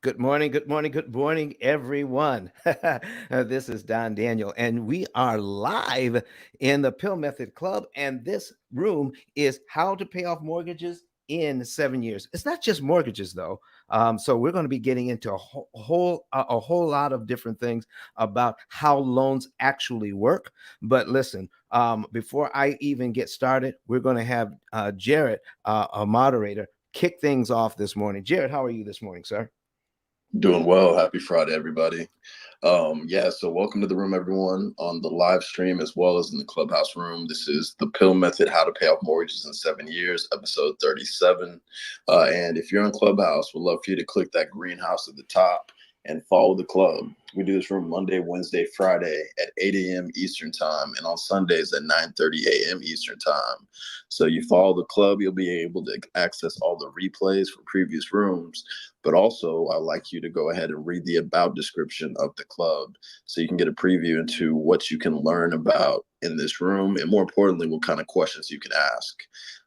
Good morning, everyone. This is Don Daniel, and we are live in the Pill Method Club. And this room is how to pay off mortgages in 7 years. It's not just mortgages, though. So we're going to be getting into a whole lot of different things about how loans actually work. But listen, before I even get started, we're going to have Jared, a moderator, kick things off this morning. Jared, how are you this morning, sir? Doing well. Happy Friday, everybody. So welcome to the room, everyone, on the live stream as well as in the clubhouse room. This is the Pill Method: How to Pay Off Mortgages in 7 Years, episode 37. And if you're on Clubhouse, we'd love for you to click that greenhouse at the top and follow the club. We do this room Monday, Wednesday, Friday at 8 a.m. Eastern Time, and on Sundays at 9:30 a.m. Eastern Time. So you follow the club, you'll be able to access all the replays for previous rooms. But also, I'd like you to go ahead and read the about description of the club so you can get a preview into what you can learn about in this room, and more importantly, what kind of questions you can ask.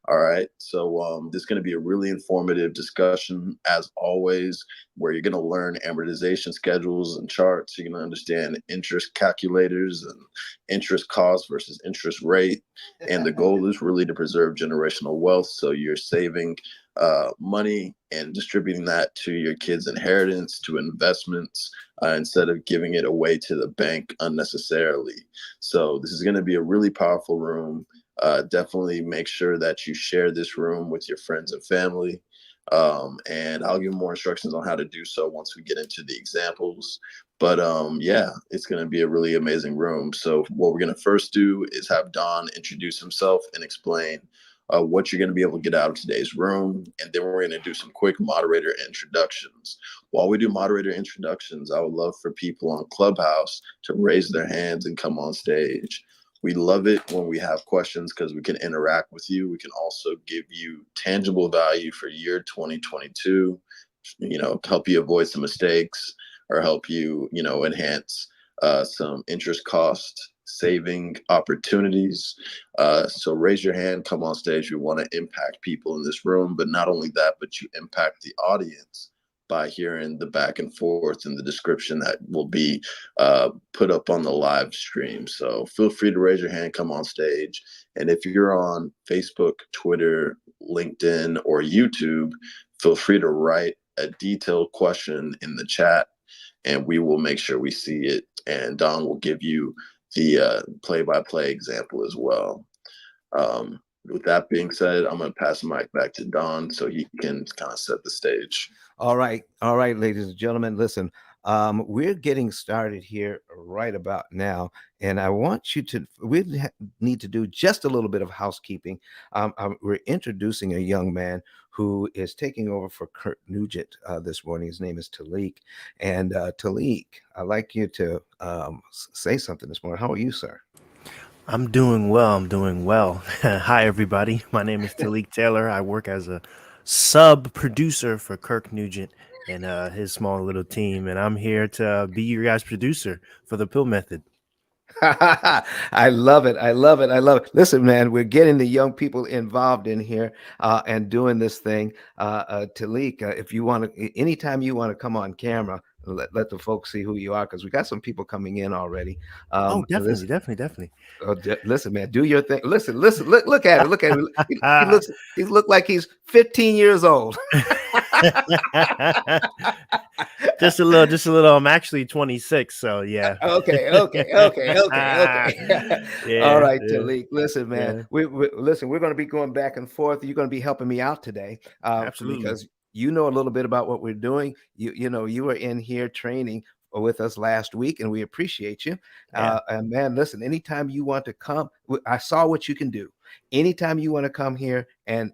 All right. So this is going to be a really informative discussion, as always, where you're going to learn amortization schedules and charts. You're going to understand interest calculators and interest cost versus interest rate. And the goal is really to preserve generational wealth. So you're saving money and distributing that to your kids' inheritance, to investments, instead of giving it away to the bank unnecessarily. So this is going to be a really powerful room. Definitely make sure that you share this room with your friends and family. And I'll give more instructions on how to do so once we get into the examples. But it's going to be a really amazing room. So what we're going to first do is have Don introduce himself and explain what you're going to be able to get out of today's room. And then we're going to do some quick moderator introductions. While we do moderator introductions, I would love for people on Clubhouse to raise their hands and come on stage. We love it when we have questions because we can interact with you. We can also give you tangible value for year 2022, help you avoid some mistakes or help you, enhance some interest cost saving opportunities. So raise your hand, come on stage. We want to impact people in this room, but not only that, but you impact the audience by hearing the back and forth in the description that will be put up on the live stream. So feel free to raise your hand, come on stage. And if you're on Facebook, Twitter, LinkedIn, or YouTube, feel free to write a detailed question in the chat and we will make sure we see it. And Don will give you the play-by-play example as well. With that being said, I'm going to pass the mic back to Don so he can kind of set the stage. All right, ladies and gentlemen. Listen, we're getting started here right about now, and I want you to. Need to do just a little bit of housekeeping. We're introducing a young man who is taking over for Kurt Nugent this morning. His name is Talik, and Talik, I'd like you to say something this morning. How are you, sir? I'm doing well. I'm doing well. Hi, everybody. My name is Talik Taylor. I work as a sub producer for Kirk Nugent and his small little team. And I'm here to be your guys' producer for the Pill Method. I love it. I love it. I love it. Listen, man, we're getting the young people involved in here and doing this thing. Talik, if you want to, anytime you want to come on camera, let the folks see who you are because we got some people coming in already. Oh, Listen, definitely. listen, man, do your thing. Listen, look at it. Look at it. He look like he's 15 years old. just a little. I'm actually 26, so yeah. Okay. All Yeah, right, yeah, Talik. Listen, man. yeah. Listen. We're going to be going back and forth. You're going to be helping me out today, Absolutely. because you know a little bit about what we're doing. You were in here training with us last week, and we appreciate you. Yeah. And man, listen. Anytime you want to come, I saw what you can do. Anytime you want to come here and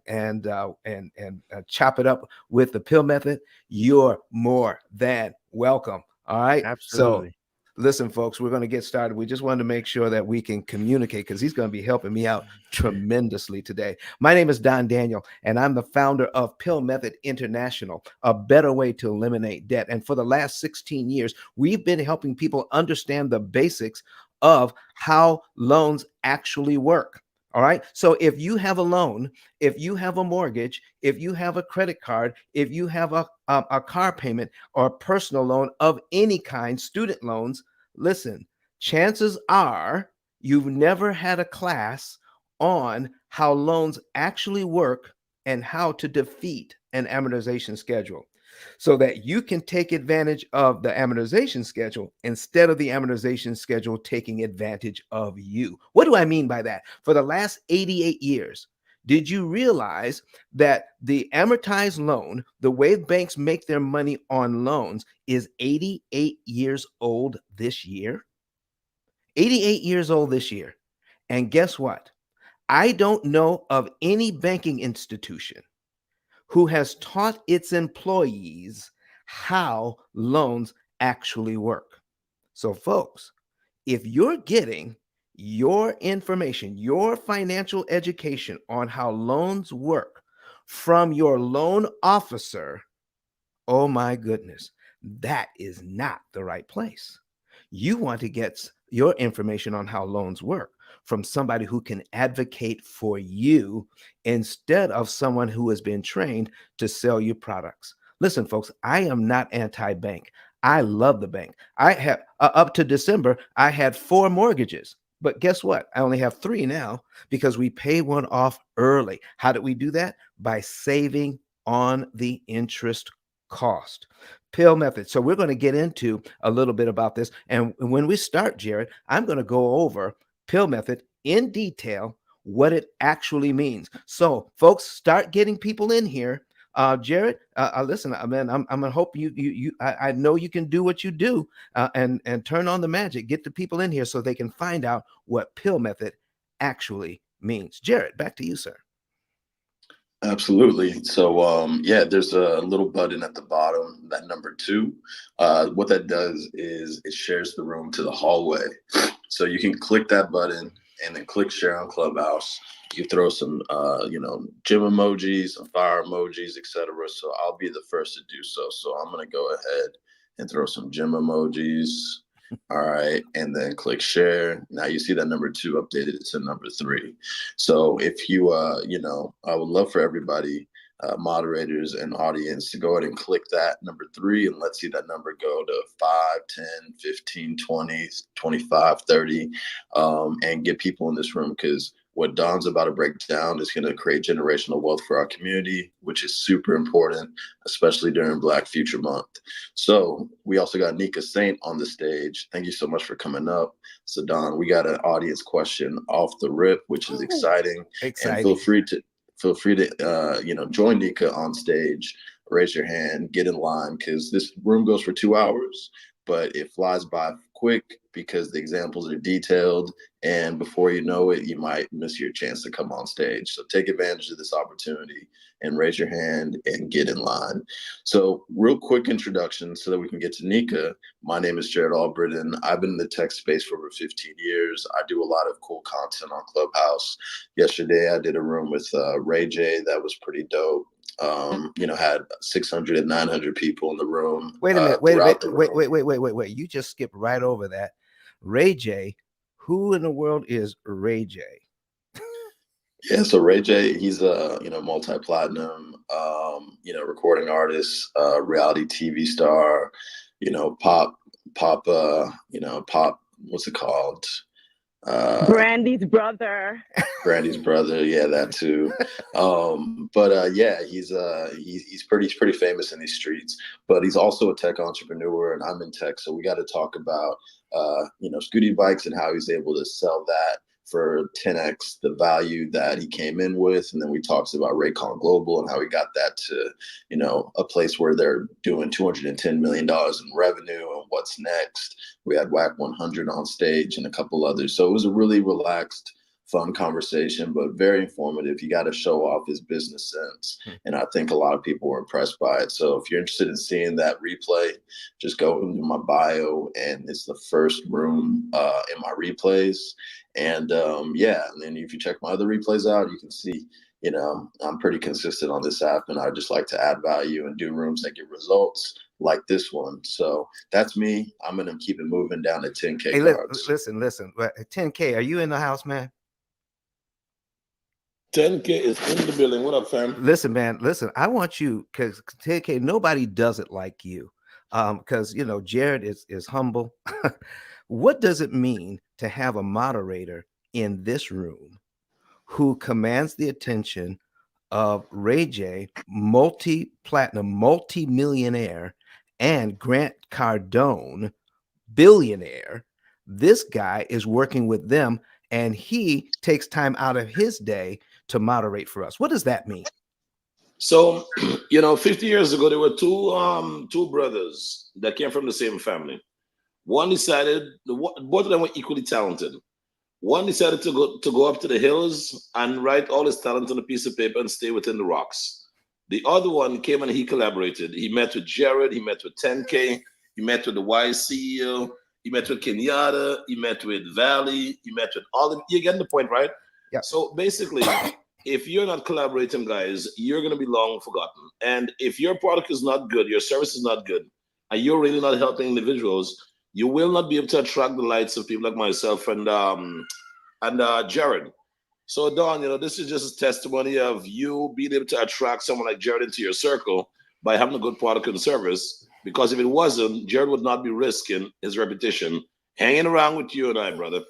chop it up with the pill method, you're more than welcome. All right. So Absolutely. listen, folks, we're going to get started. We just wanted to make sure that we can communicate because he's going to be helping me out tremendously today. My name is Don Daniel, and I'm the founder of Pill Method International, a better way to eliminate debt. And for the last 16 years, we've been helping people understand the basics of how loans actually work. All right. So if you have a loan, if you have a mortgage, if you have a credit card, if you have a car payment or a personal loan of any kind, student loans, listen, chances are you've never had a class on how loans actually work and how to defeat an amortization schedule so that you can take advantage of the amortization schedule instead of the amortization schedule taking advantage of you. What do I mean by that? For the last 88 years, did you realize that the amortized loan, the way banks make their money on loans, is 88 years old this year? 88 years old this year. And guess what? I don't know of any banking institution who has taught its employees how loans actually work. So, folks, if you're getting your information, your financial education on how loans work from your loan officer, oh my goodness, that is not the right place. You want to get your information on how loans work from somebody who can advocate for you instead of someone who has been trained to sell you products. Listen, folks, I am not anti bank. I love the bank. I have up to December, I had 4 mortgages. But guess what? I only have 3 now because we pay one off early. How did we do that? By saving on the interest cost. P.I.L.L method. So we're going to get into a little bit about this. And when we start, Jared, I'm going to go over P.I.L.L method in detail, what it actually means. So folks, start getting people in here. Jared, listen, man, I'm gonna hope I know you can do what you do, and turn on the magic. Get the people in here so they can find out what P.I.L.L method actually means. Jared, back to you, sir. Absolutely. So, yeah, there's a little button at the bottom, that number 2. What that does is it shares the room to the hallway. So you can click that button and then click share on Clubhouse. You throw some, gym emojis, some fire emojis, etc. So I'll be the first to do so. So I'm going to go ahead and throw some gym emojis. All right. And then click share. Now you see that number 2 updated to number 3. So if you, I would love for everybody, moderators and audience, to go ahead and click that number 3, and let's see that number go to 5, 10, 15, 20, 25, 30, and get people in this room, because what Don's about to break down is going to create generational wealth for our community, which is super important, especially during Black Future Month. So we also got Nika Saint on the stage. Thank you so much for coming up. So Don, we got an audience question off the rip, which is exciting. And Exciting. feel free to join Nika on stage. Raise your hand, get in line, because this room goes for 2 hours, but it flies by quick because the examples are detailed, and before you know it, you might miss your chance to come on stage. So take advantage of this opportunity and raise your hand and get in line. So real quick introduction so that we can get to Nika. My name is Jared Albritton. I've been in the tech space for over 15 years. I do a lot of cool content on Clubhouse. Yesterday, I did a room with Ray J. That was pretty dope. Had 600 and 900 people in the room. Wait a minute. Wait. You just skipped right over that. Ray J. Who in the world is Ray J? Yeah, so Ray J, he's a multi-platinum, recording artist, reality TV star, pop, pop. What's it called? Brandy's brother. Brandy's brother, yeah, that too. Yeah, he's pretty famous in these streets. But he's also a tech entrepreneur, and I'm in tech, so we got to talk about Scooty bikes and how he's able to sell that for 10x the value that he came in with. And then we talked about Raycon Global and how he got that to a place where they're doing $210 million in revenue, and what's next. We had WAC 100 on stage and a couple others, so it was a really relaxed, fun conversation, but very informative. He got to show off his business sense, and I think a lot of people were impressed by it. So if you're interested in seeing that replay, just go into my bio, and it's the first room in my replays. And and then if you check my other replays out, you can see I'm pretty consistent on this app, and I just like to add value and do rooms that get results like this one. So that's me. I'm gonna keep it moving down to 10K Hey, cards. listen. 10K. Are you in the house, man? 10K is in the building. What up, fam? Listen, man, listen, I want you because TK, nobody does it like you. Because you know, Jared is humble. What does it mean to have a moderator in this room who commands the attention of Ray J, multi-platinum, multi-millionaire, and Grant Cardone, billionaire? This guy is working with them and he takes time out of his day to moderate for us. What does that mean? So, 50 years ago, there were two brothers that came from the same family. One decided, both of them were equally talented. One decided to go up to the hills and write all his talent on a piece of paper and stay within the rocks. The other one came and he collaborated. He met with Jared, he met with 10K, he met with the Wise CEO, he met with Kenyatta, he met with Valley, he met with all of you. Getting the point, right? Yeah. So basically, if you're not collaborating, guys, you're gonna be long forgotten. And if your product is not good, your service is not good, and you're really not helping individuals, you will not be able to attract the likes of people like myself and Jared. So Don, this is just a testimony of you being able to attract someone like Jared into your circle by having a good product and service. Because if it wasn't, Jared would not be risking his reputation hanging around with you and I, brother.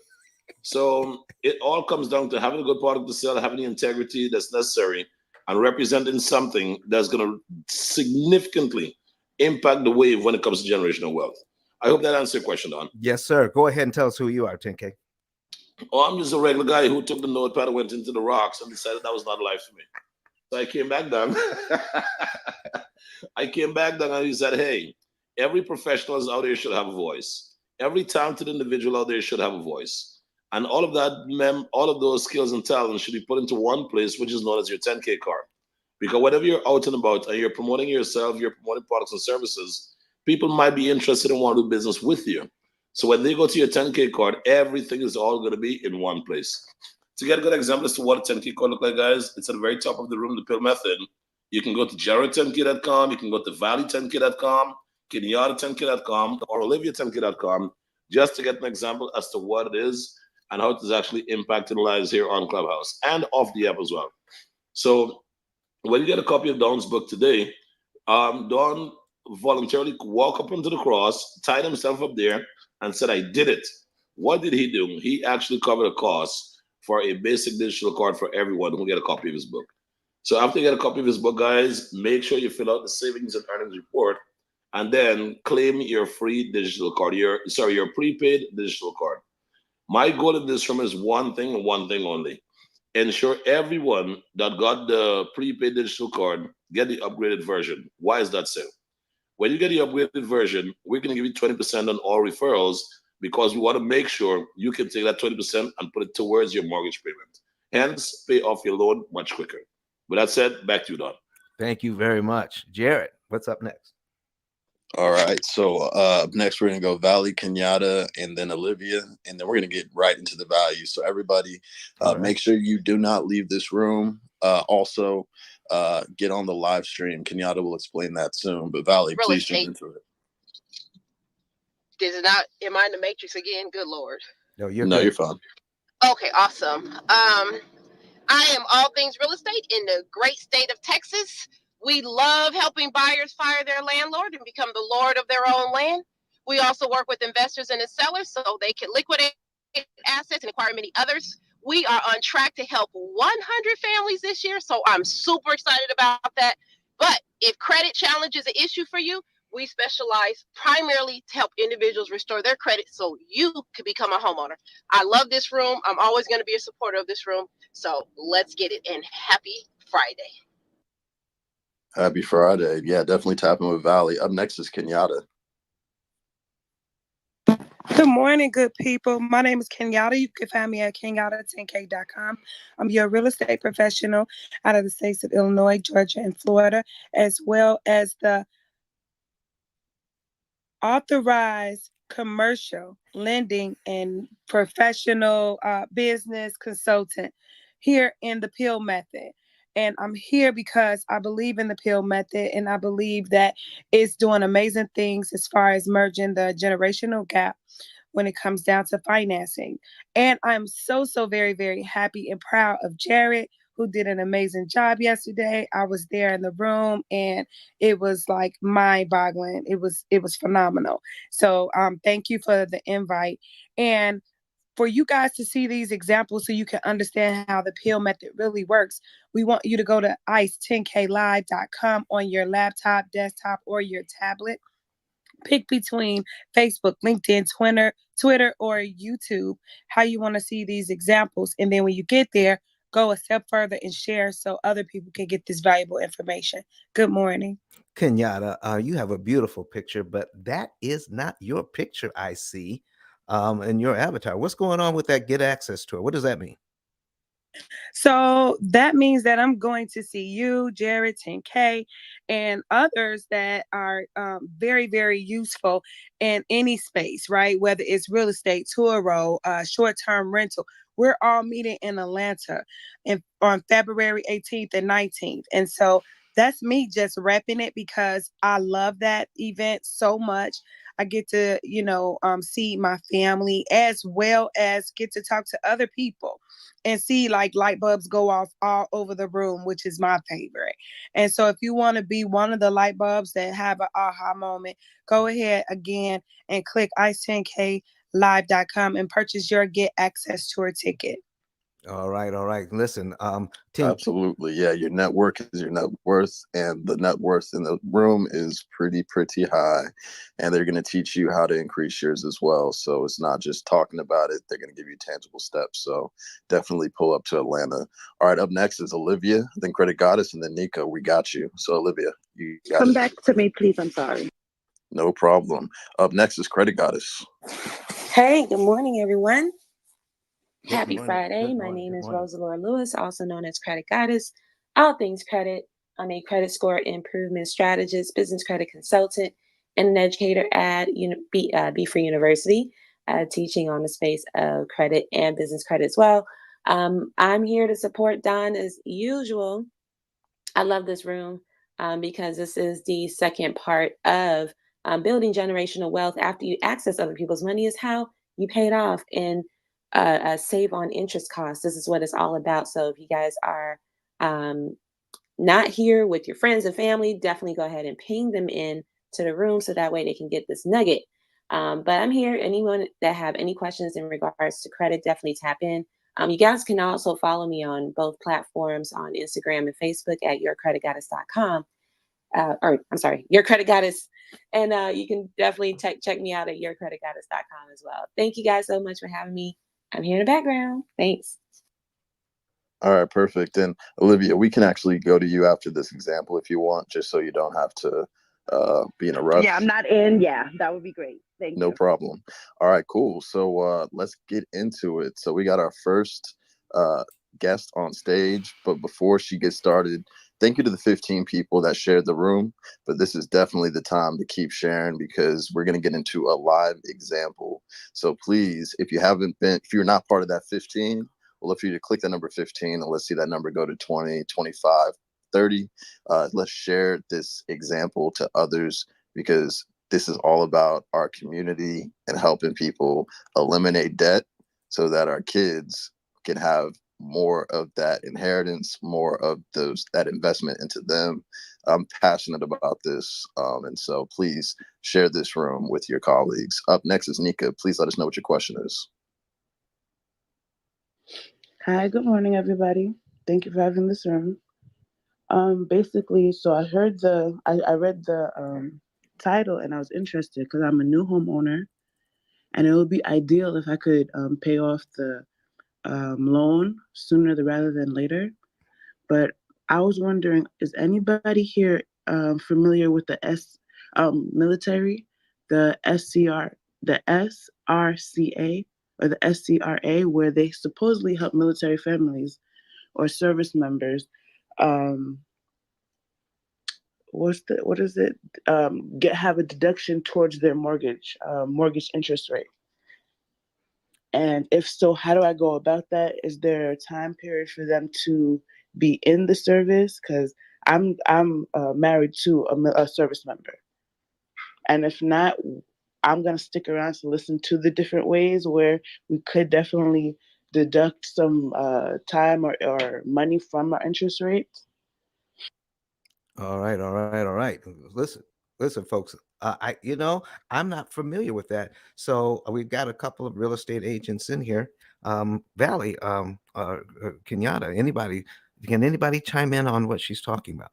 So it all comes down to having a good product to sell, having the integrity that's necessary, and representing something that's going to significantly impact the wave when it comes to generational wealth. I hope that answers your question, Don. Yes, sir. Go ahead and tell us who you are, 10K. Oh, I'm just a regular guy who took the notepad and went into the rocks and decided that was not life for me. So I came back down. I came back down and he said, hey, every professional out there should have a voice. Every talented individual out there should have a voice. And all of that, all of those skills and talents should be put into one place, which is known as your 10K card. Because whatever you're out and about and you're promoting yourself, you're promoting products and services, people might be interested in wanting to do business with you. So when they go to your 10K card, everything is all going to be in one place. To get a good example as to what a 10K card look like, guys, it's at the very top of the room, the P.I.L.L method. You can go to jared10k.com, you can go to valley10k.com, kenyatta10k.com, or olivia10k.com, just to get an example as to what it is and how it is actually impacting lives here on Clubhouse and off the app as well. So when you get a copy of Don's book today, Don voluntarily walked up onto the cross, tied himself up there, and said, I did it. What did he do? He actually covered a cost for a basic digital card for everyone who get a copy of his book. So after you get a copy of his book, guys, make sure you fill out the savings and earnings report and then claim your free digital card, your prepaid digital card. My goal in this room is one thing and one thing only. Ensure everyone that got the prepaid digital card get the upgraded version. Why is that so? When you get the upgraded version, we're going to give you 20% on all referrals because we want to make sure you can take that 20% and put it towards your mortgage payment. Hence, pay off your loan much quicker. With that said, back to you, Don. Thank you very much. Jared, what's up next? All right. So next we're gonna go Valley, Kenyatta, and then Olivia, and then we're gonna get right into the value. So everybody, Right. Make sure you do not leave this room. Also, get on the live stream. Kenyatta will explain that soon. But Valley, please jump into it. Is it not? Am I in the matrix again? Good Lord. No, you're fine. Okay, awesome. I am all things real estate in the great state of Texas. We love helping buyers fire their landlord and become the lord of their own land. We also work with investors and sellers so they can liquidate assets and acquire many others. We are on track to help 100 families this year, so I'm super excited about that. But if credit challenge is an issue for you, we specialize primarily to help individuals restore their credit so you can become a homeowner. I love this room. I'm always going to be a supporter of this room. So let's get it. And happy Friday. Happy Friday. Yeah, definitely tapping with Valley. Up next is Kenyatta. Good morning, good people. My name is Kenyatta. You can find me at kenyatta10k.com. I'm your real estate professional out of the states of Illinois, Georgia, and Florida, as well as the authorized commercial lending and professional business consultant here in the P.I.L.L method. And I'm here because I believe in the P.I.L.L method, and I believe that it's doing amazing things as far as merging the generational gap when it comes down to financing. And I'm so very, very happy and proud of Jared, who did an amazing job yesterday. I was there in the room, and it was like mind-boggling. It was phenomenal. So thank you for the invite. And for you guys to see these examples so you can understand how the P.I.L.L method really works, we want you to go to ice10klive.com on your laptop, desktop, or your tablet. Pick between Facebook, LinkedIn, Twitter, or YouTube, how you want to see these examples. And then when you get there, go a step further and share so other people can get this valuable information. Good morning. Kenyatta, you have a beautiful picture, but that is not your picture, I see, in your avatar. What's going on with that get access tour? What does that mean? So that means that I'm going to see you, Jared, 10K, and others that are very, very useful in any space, right? Whether it's real estate, Turo, short-term rental. We're all meeting in Atlanta on February 18th and 19th. And so that's me just repping it because I love that event so much. I get to, see my family as well as get to talk to other people and see like light bulbs go off all over the room, which is my favorite. And so if you want to be one of the light bulbs that have an aha moment, go ahead again and click ice10klive.com and purchase your Get Access Tour ticket. All right, all right. Listen, 10. Absolutely. Yeah, your network is your net worth, and the net worth in the room is pretty high. And they're going to teach you how to increase yours as well. So it's not just talking about it, they're going to give you tangible steps. So definitely pull up to Atlanta. All right, up next is Olivia, then Credit Goddess, and then Nico. We got you. So, Olivia, you got Come it. back to me, please. I'm sorry. No problem. Up next is Credit Goddess. Hey, good morning, everyone. Good Happy morning. Friday. Good My morning. name Good is morning. Rosalora Lewis, also known as Credit Goddess. All things credit. I'm a credit score improvement strategist, business credit consultant, and an educator at Be Free University, teaching on the space of credit and business credit as well. I'm here to support Don as usual. I love this room because this is the second part of building generational wealth after you access other people's money is how you pay it off and save on interest costs. This is what it's all about. So if you guys are not here with your friends and family, definitely go ahead and ping them in to the room so that way they can get this nugget. But I'm here. Anyone that have any questions in regards to credit, definitely tap in. You guys can also follow me on both platforms on Instagram and Facebook at yourcreditgoddess.com. Or I'm sorry, Your Credit Goddess. And you can definitely check me out at yourcreditgoddess.com as well. Thank you guys so much for having me. I'm here in the background. Thanks. All right, perfect. And Olivia, we can actually go to you after this example if you want, just so you don't have to be in a rush. Yeah, I'm not in. Yeah, that would be great. Thank you. No problem. All right, cool. So let's get into it. So we got our first guest on stage, but before she gets started, thank you to the 15 people that shared the room. But this is definitely the time to keep sharing because we're going to get into a live example. So please, if you're not part of that 15, we'll look for you to click the number 15 and let's see that number go to 20, 25, 30. Let's share this example to others because this is all about our community and helping people eliminate debt so that our kids can have more of that inheritance, more of that investment into them. I'm passionate about this. And so please share this room with your colleagues. Up next is Nika. Please let us know what your question is. Hi, good morning, everybody. Thank you for having this room. Basically, so I read the title and I was interested because I'm a new homeowner, and it would be ideal if I could pay off the loan sooner rather than later. But I was wondering, is anybody here familiar with the military, the SRCA or the SCRA, where they supposedly help military families or service members have a deduction towards their mortgage interest rate? And if so, how do I go about that? Is there a time period for them to be in the service? Because I'm married to a service member, and if not, I'm gonna stick around to listen to the different ways where we could definitely deduct some time or money from our interest rates. All right, all right, all right. Listen, folks. I'm not familiar with that. So we've got a couple of real estate agents in here. Valley, Kenyatta, anybody? Can anybody chime in on what she's talking about?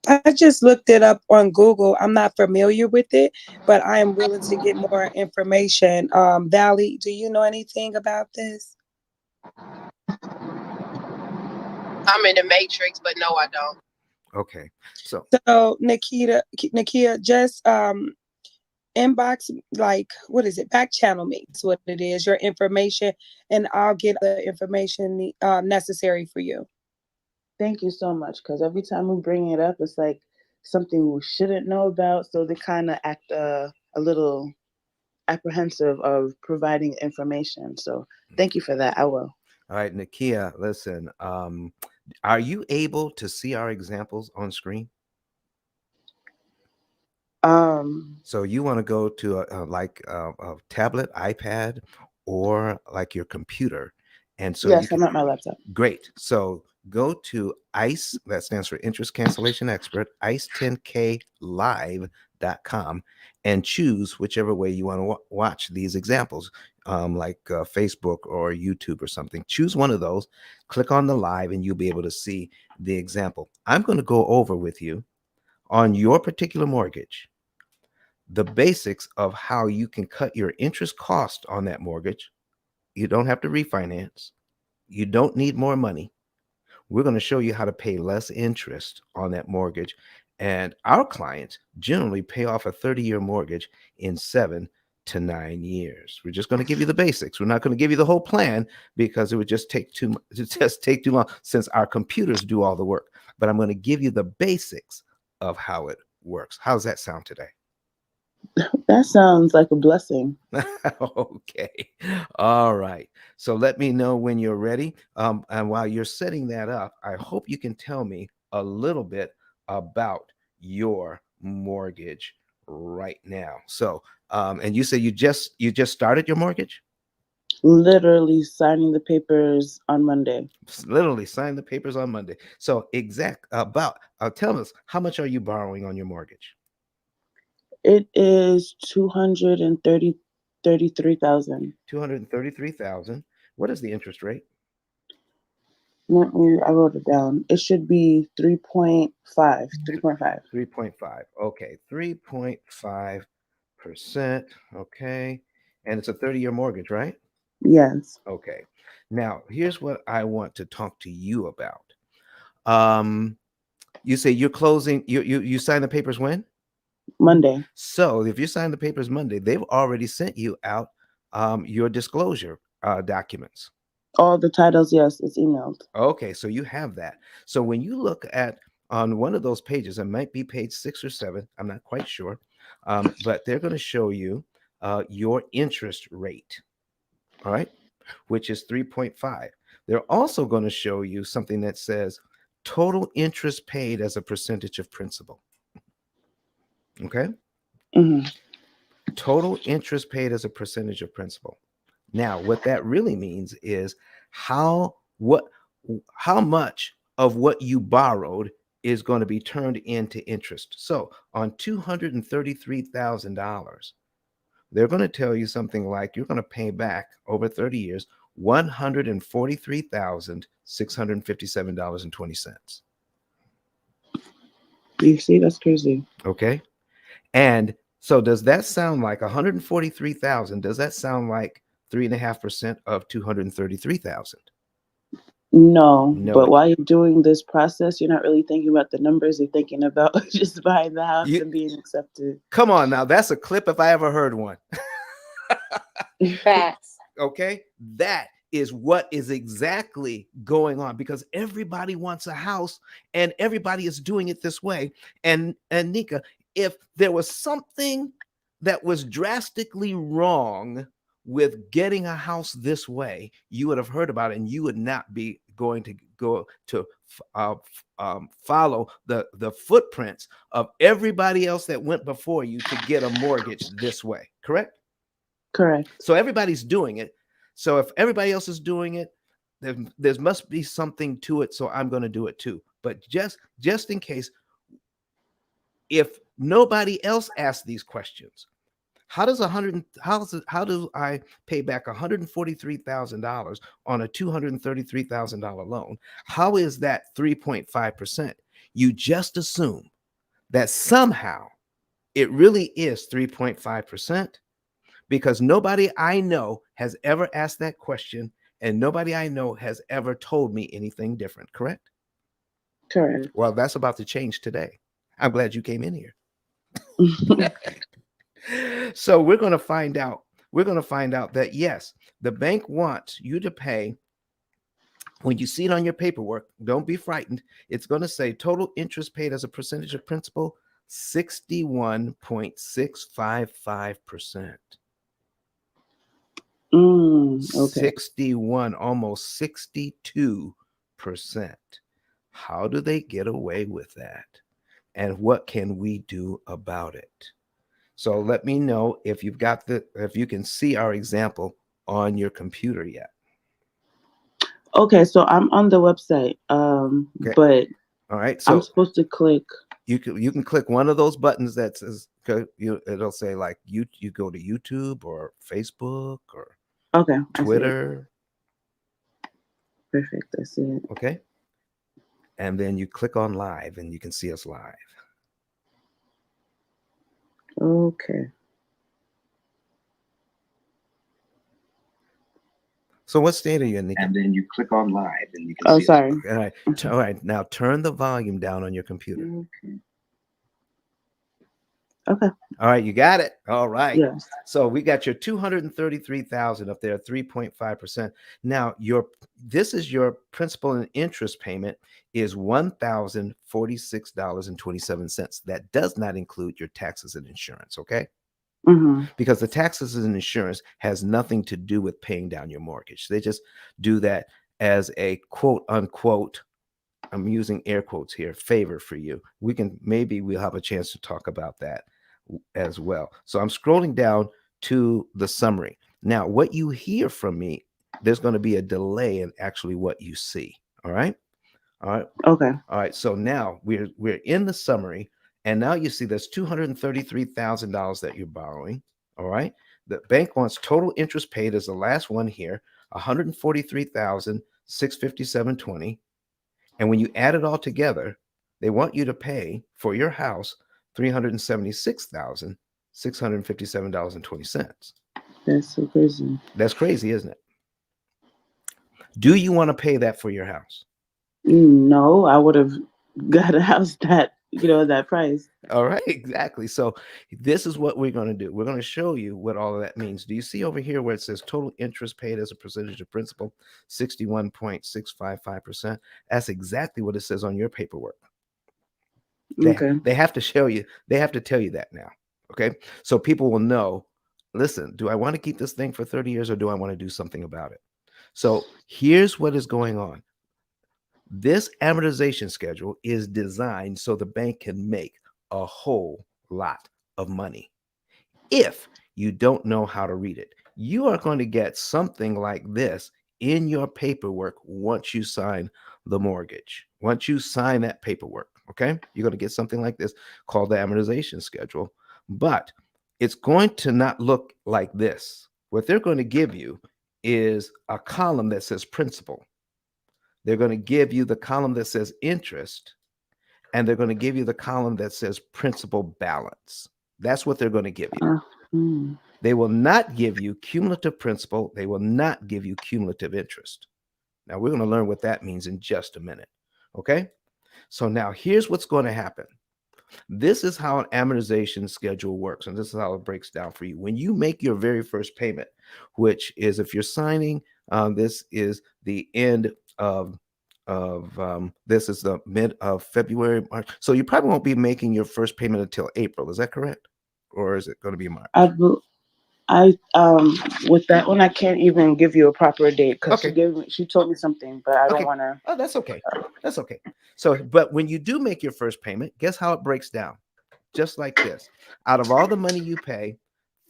I just looked it up on Google. I'm not familiar with it, but I am willing to get more information. Valley, do you know anything about this? I'm in the matrix, but no, I don't. Okay, so Nakia, just inbox, like, what is it? Back channel me. That's what it is. Your information, and I'll get the information necessary for you. Thank you so much. Because every time we bring it up, it's like something we shouldn't know about. So they kind of act a little apprehensive of providing information. So thank you for that. I will. all right, Nakia, listen. Are you able to see our examples on screen? So you want to go to a tablet, iPad, or like your computer, and so you Yes, can. I'm at my laptop. Great. So go to ICE, that stands for Interest Cancellation Expert, ICE10KLive.com, and choose whichever way you want to watch these examples, like Facebook or YouTube or something. Choose one of those, click on the live, and you'll be able to see the example. I'm going to go over with you on your particular mortgage the basics of how you can cut your interest cost on that mortgage. You don't have to refinance. You don't need more money. We're going to show you how to pay less interest on that mortgage. And our clients generally pay off a 30-year mortgage in 7 to 9 years. We're just going to give you the basics. We're not going to give you the whole plan because it would just take too long since our computers do all the work. But I'm going to give you the basics of how it works. How's that sound today? That sounds like a blessing. Okay. All right. So let me know when you're ready. And while you're setting that up, I hope you can tell me a little bit about your mortgage right now. So, and you say you just started your mortgage? Literally signing the papers on Monday. Literally signed the papers on Monday. So tell us, how much are you borrowing on your mortgage? It is 233,000. 233,000. What is the interest rate? I wrote it down. It should be 3.5. 3.5. 3.5. Okay, 3.5%. Okay. And it's a 30-year mortgage, right? Yes. Okay. Now, here's what I want to talk to you about. You say you're closing, you sign the papers when? Monday. So if you sign the papers Monday, they've already sent you out your disclosure documents. All the titles, yes, it's emailed. Okay, so you have that. So when you look at on one of those pages, it might be page 6 or 7, I'm not quite sure, but they're going to show you your interest rate, all right, which is 3.5. They're also going to show you something that says total interest paid as a percentage of principal. Okay. Mm-hmm. Total interest paid as a percentage of principal. Now, what that really means is how much of what you borrowed is going to be turned into interest. So on $233,000, they're going to tell you something like you're going to pay back over 30 years $143,657.20. You see, that's crazy. Okay. And so does that sound like 143,000? Does that sound like 3.5% of 233,000? No, No, but while you're doing this process, you're not really thinking about the numbers. You're thinking about just buying the house and being accepted. Come on now, that's a clip if I ever heard one. Facts. Okay, that is what is exactly going on because everybody wants a house and everybody is doing it this way. And Nika, if there was something that was drastically wrong with getting a house this way, you would have heard about it and you would not be going to go to follow the footprints of everybody else that went before you to get a mortgage this way. Correct? Correct. So everybody's doing it. So if everybody else is doing it, there must be something to it. So I'm going to do it too. But just in case, if nobody else asks these questions, how do I pay back $143,000 on a $233,000 loan? How is that 3.5%? You just assume that somehow it really is 3.5%, because nobody I know has ever asked that question, and nobody I know has ever told me anything different, correct? Correct. Well, that's about to change today. I'm glad you came in here. So we're going to find out. We're going to find out that yes, the bank wants you to pay. When you see it on your paperwork, don't be frightened. It's going to say total interest paid as a percentage of principal, 61.655%. Okay. 61, almost 62%. How do they get away with that? And what can we do about it? So let me know if you can see our example on your computer yet. Okay, so I'm on the website, Okay. but All right. I'm So supposed to click. you can click one of those buttons that says it'll say like you go to YouTube or Facebook or Okay, Twitter. Perfect. I see it. Okay. And then you click on live and you can see us live. Okay. So what state are you in, Nikki? And then you click on live and you can Oh, see sorry. All right. All right. Now turn the volume down on your computer. Okay. Okay. All right, you got it. All right. Yes. So we got your 233,000 up there, 3.5%. Now this is your principal and interest payment is $1,046.27. That does not include your taxes and insurance, okay? Because the taxes and insurance has nothing to do with paying down your mortgage. They just do that as a quote unquote, I'm using air quotes here, favor for you. We'll have a chance to talk about that as well. So I'm scrolling down to the summary. Now, what you hear from me, there's going to be a delay in actually what you see. All right. All right. Okay. All right. So now we're in the summary, and now you see there's $233,000 that you're borrowing. All right. The bank wants total interest paid as the last one here, $143,657.20. And when you add it all together, they want you to pay for your house $376,657.20. That's so crazy. That's crazy, isn't it? Do you want to pay that for your house? No, I would have got a house that price. All right, exactly. So this is what we're going to do. We're going to show you what all of that means. Do you see over here where it says total interest paid as a percentage of principal, 61.655%? That's exactly what it says on your paperwork. They have to show you, they have to tell you that now. Okay. So people will know, listen, do I want to keep this thing for 30 years or do I want to do something about it? So here's what is going on. This amortization schedule is designed so the bank can make a whole lot of money. If you don't know how to read it, you are going to get something like this in your paperwork once you sign the mortgage. Once you sign that paperwork, okay, you're going to get something like this called the amortization schedule, but it's going to not look like this. What they're going to give you is a column that says principal. They're going to give you the column that says interest, and they're going to give you the column that says principal balance. That's what they're going to give you. They will not give you cumulative principal. They will not give you cumulative interest. Now, we're going to learn what that means in just a minute. Okay? So now here's what's going to happen. This is how an amortization schedule works, and this is how it breaks down for you. When you make your very first payment, which is if you're signing, this is the end of this is the mid of February, March. So you probably won't be making your first payment until April. Is that correct? Or is it going to be March? With that one, I can't even give you a proper date because Okay. she told me something, but I don't want to. Oh, that's okay. That's okay. So, but when you do make your first payment, guess how it breaks down? Just like this. Out of all the money you pay,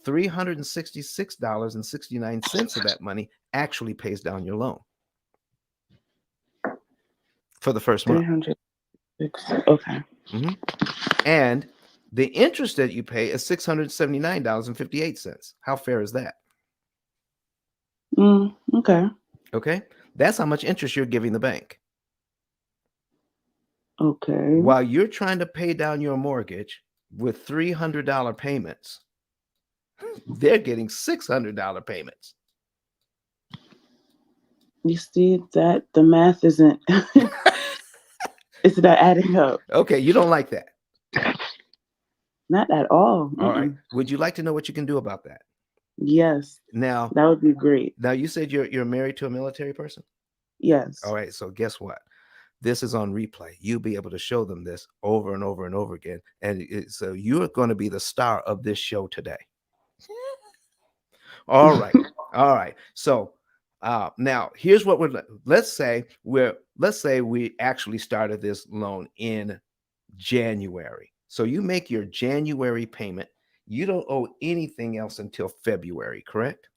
$366.69 of that money actually pays down your loan for the first month. 300. Okay. And the interest that you pay is $679.58. How fair is that? Okay. Okay. That's how much interest you're giving the bank. Okay. While you're trying to pay down your mortgage with $300 payments, they're getting $600 payments. You see that the math isn't it's not adding up. Okay, you don't like that. Not at all. All right. Would you like to know what you can do about that? Yes. Now, that would be great. Now you said you're married to a military person? Yes. All right. So guess what? This is on replay. You'll be able to show them this over and over and over again. And so you're going to be the star of this show today. All right. All right. So now here's what let's say we actually started this loan in January. So you make your January payment. You don't owe anything else until February, correct?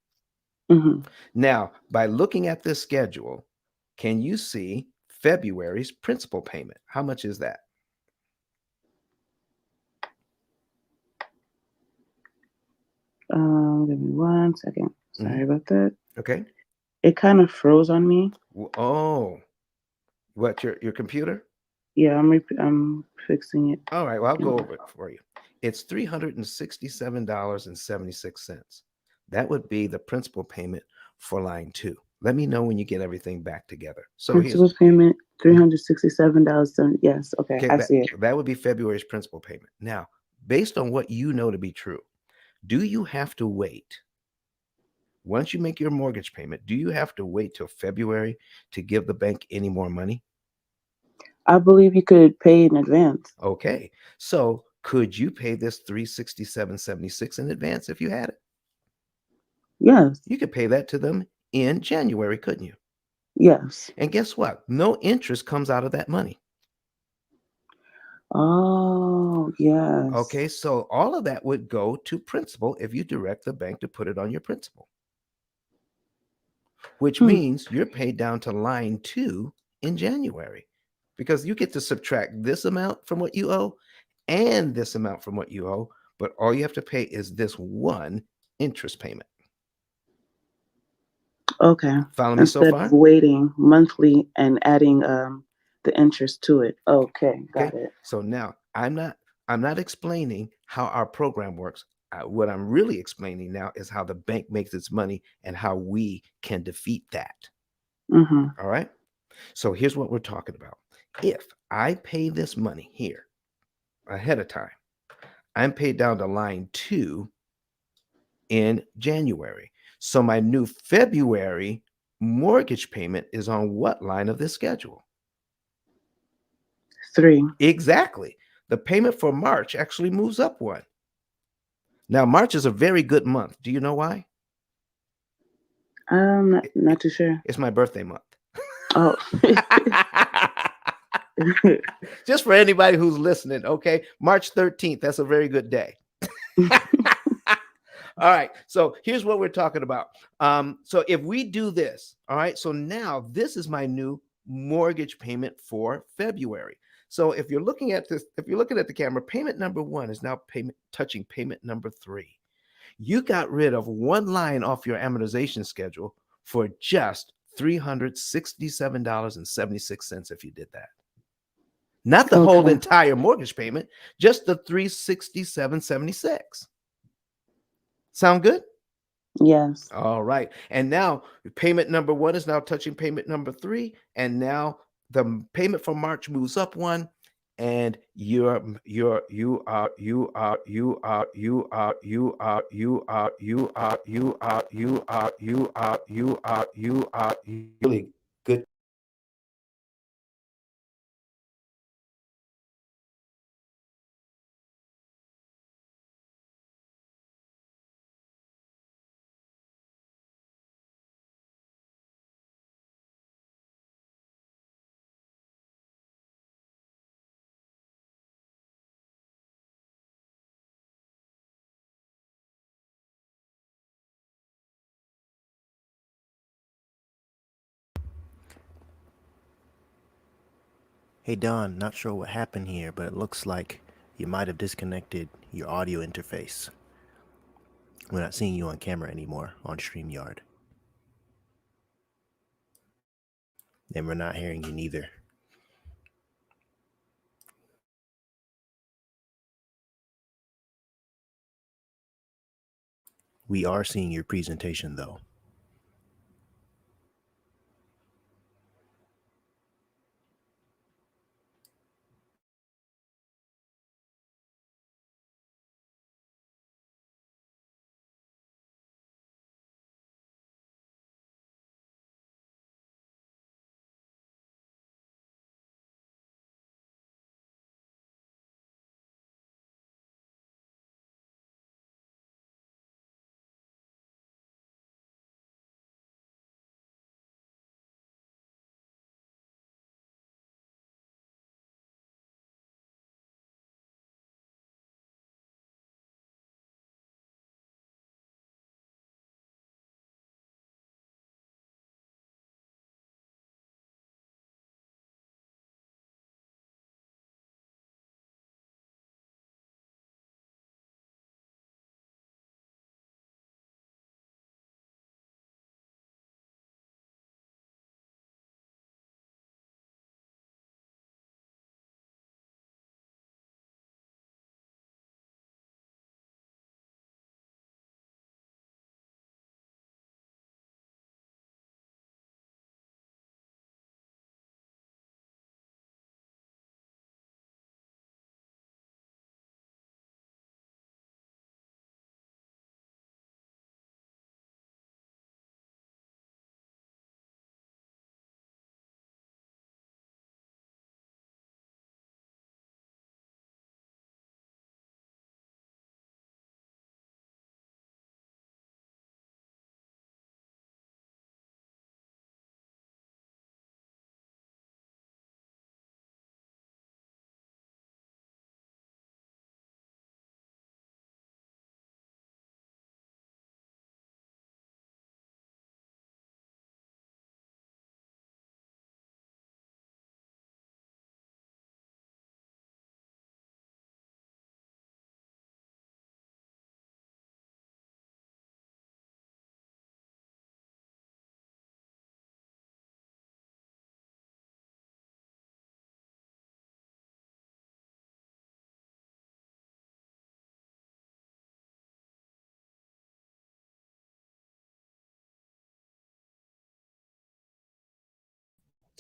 Now, by looking at this schedule, can you see February's principal payment? How much is that? Give me 1 second. Sorry about that. Okay. It kind of froze on me. Oh, what, your computer? Yeah, I'm fixing it. All right. Well, I'll go over it for you. It's $367.76. That would be the principal payment for line 2. Let me know when you get everything back together. So principal payment $367. Yes. Okay, I see it. That would be February's principal payment. Now, based on what you know to be true, do you have to wait? Once you make your mortgage payment, do you have to wait till February to give the bank any more money? I believe you could pay in advance. Okay. So could you pay this $367.76 in advance if you had it? Yes. You could pay that to them in January, couldn't you? Yes. And guess what? No interest comes out of that money. Oh, yes. Okay, so all of that would go to principal if you direct the bank to put it on your principal, which means you're paid down to line 2 in January because you get to subtract this amount from what you owe and this amount from what you owe, but all you have to pay is this one interest payment. Okay. Follow me so Instead far? of waiting monthly and adding the interest to it. Okay, got it. So now I'm not explaining how our program works. What I'm really explaining now is how the bank makes its money and how we can defeat that. All right. So here's what we're talking about. If I pay this money here ahead of time, I'm paid down to line 2 in January. So my new February mortgage payment is on what line of this schedule? 3. Exactly. The payment for March actually moves up 1. Now, March is a very good month. Do you know why? Not too sure. It's my birthday month. Oh. Just for anybody who's listening, okay? March 13th, that's a very good day. All right, so here's what we're talking about. So if we do this, all right, so now this is my new mortgage payment for February. So if you're looking at this, if you're looking at the camera, payment number 1 is now touching payment number 3. You got rid of 1 line off your amortization schedule for just $367.76 if you did that. Not the whole entire mortgage payment, just the $367.76. Sound good? Yes. All right. And now payment number 1 is now touching payment number 3. And now the payment for March moves up 1. And you are really good. Hey Don, not sure what happened here, but it looks like you might have disconnected your audio interface. We're not seeing you on camera anymore on StreamYard. And we're not hearing you neither. We are seeing your presentation though.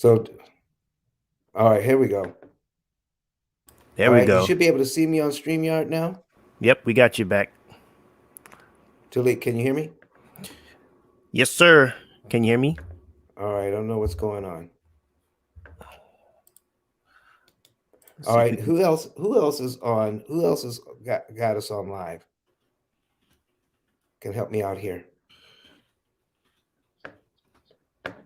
So, all right, here we go. There All we right, you go. should be able to see me on StreamYard now. Yep, we got you back. Talik, can you hear me? Yes, sir. Can you hear me? All right, I don't know what's going on. Let's All see if right, we can- who else? Who else is on? Who else has got us on live? Can help me out here.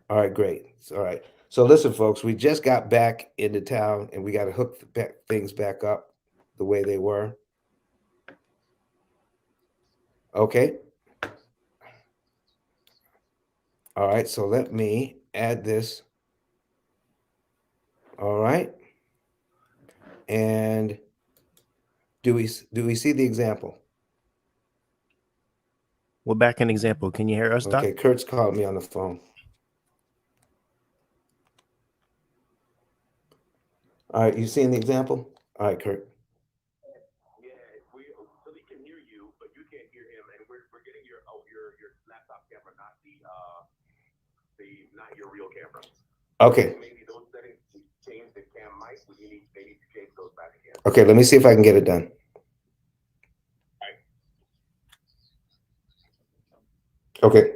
All right, great. All right. So listen, folks, we just got back into town, and we got to hook things back up the way they were. Okay. All right. So let me add this. All right. And do we see the example? We're back in example. Can you hear us, Doc? Okay. Kurt's called me on the phone. All right. You seeing the example? All right, Kurt. Not your real camera. Okay. Maybe those settings to change the cam mic. We need to change those back again. Okay, let me see if I can get it done. Okay.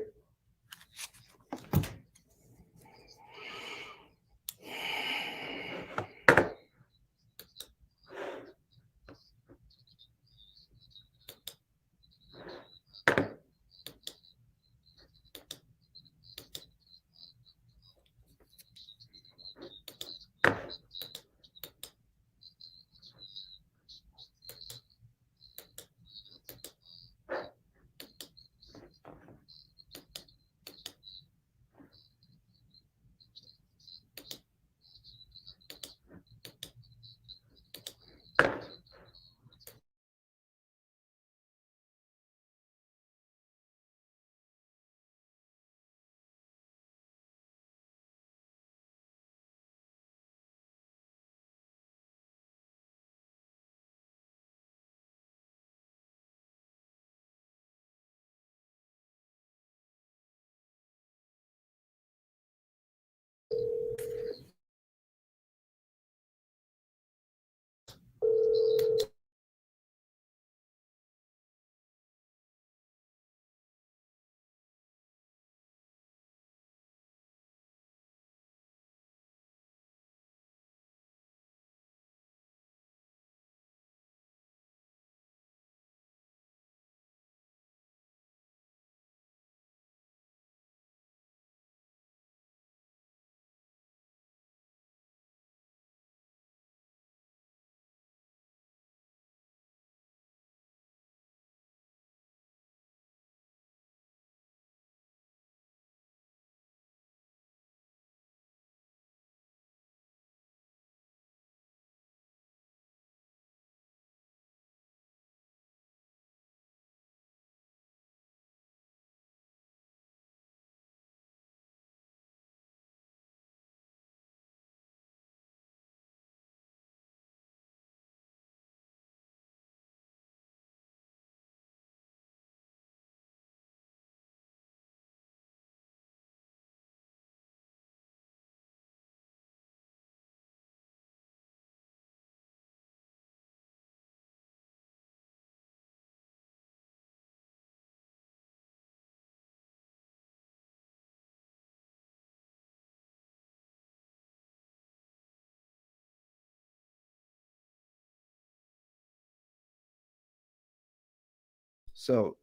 So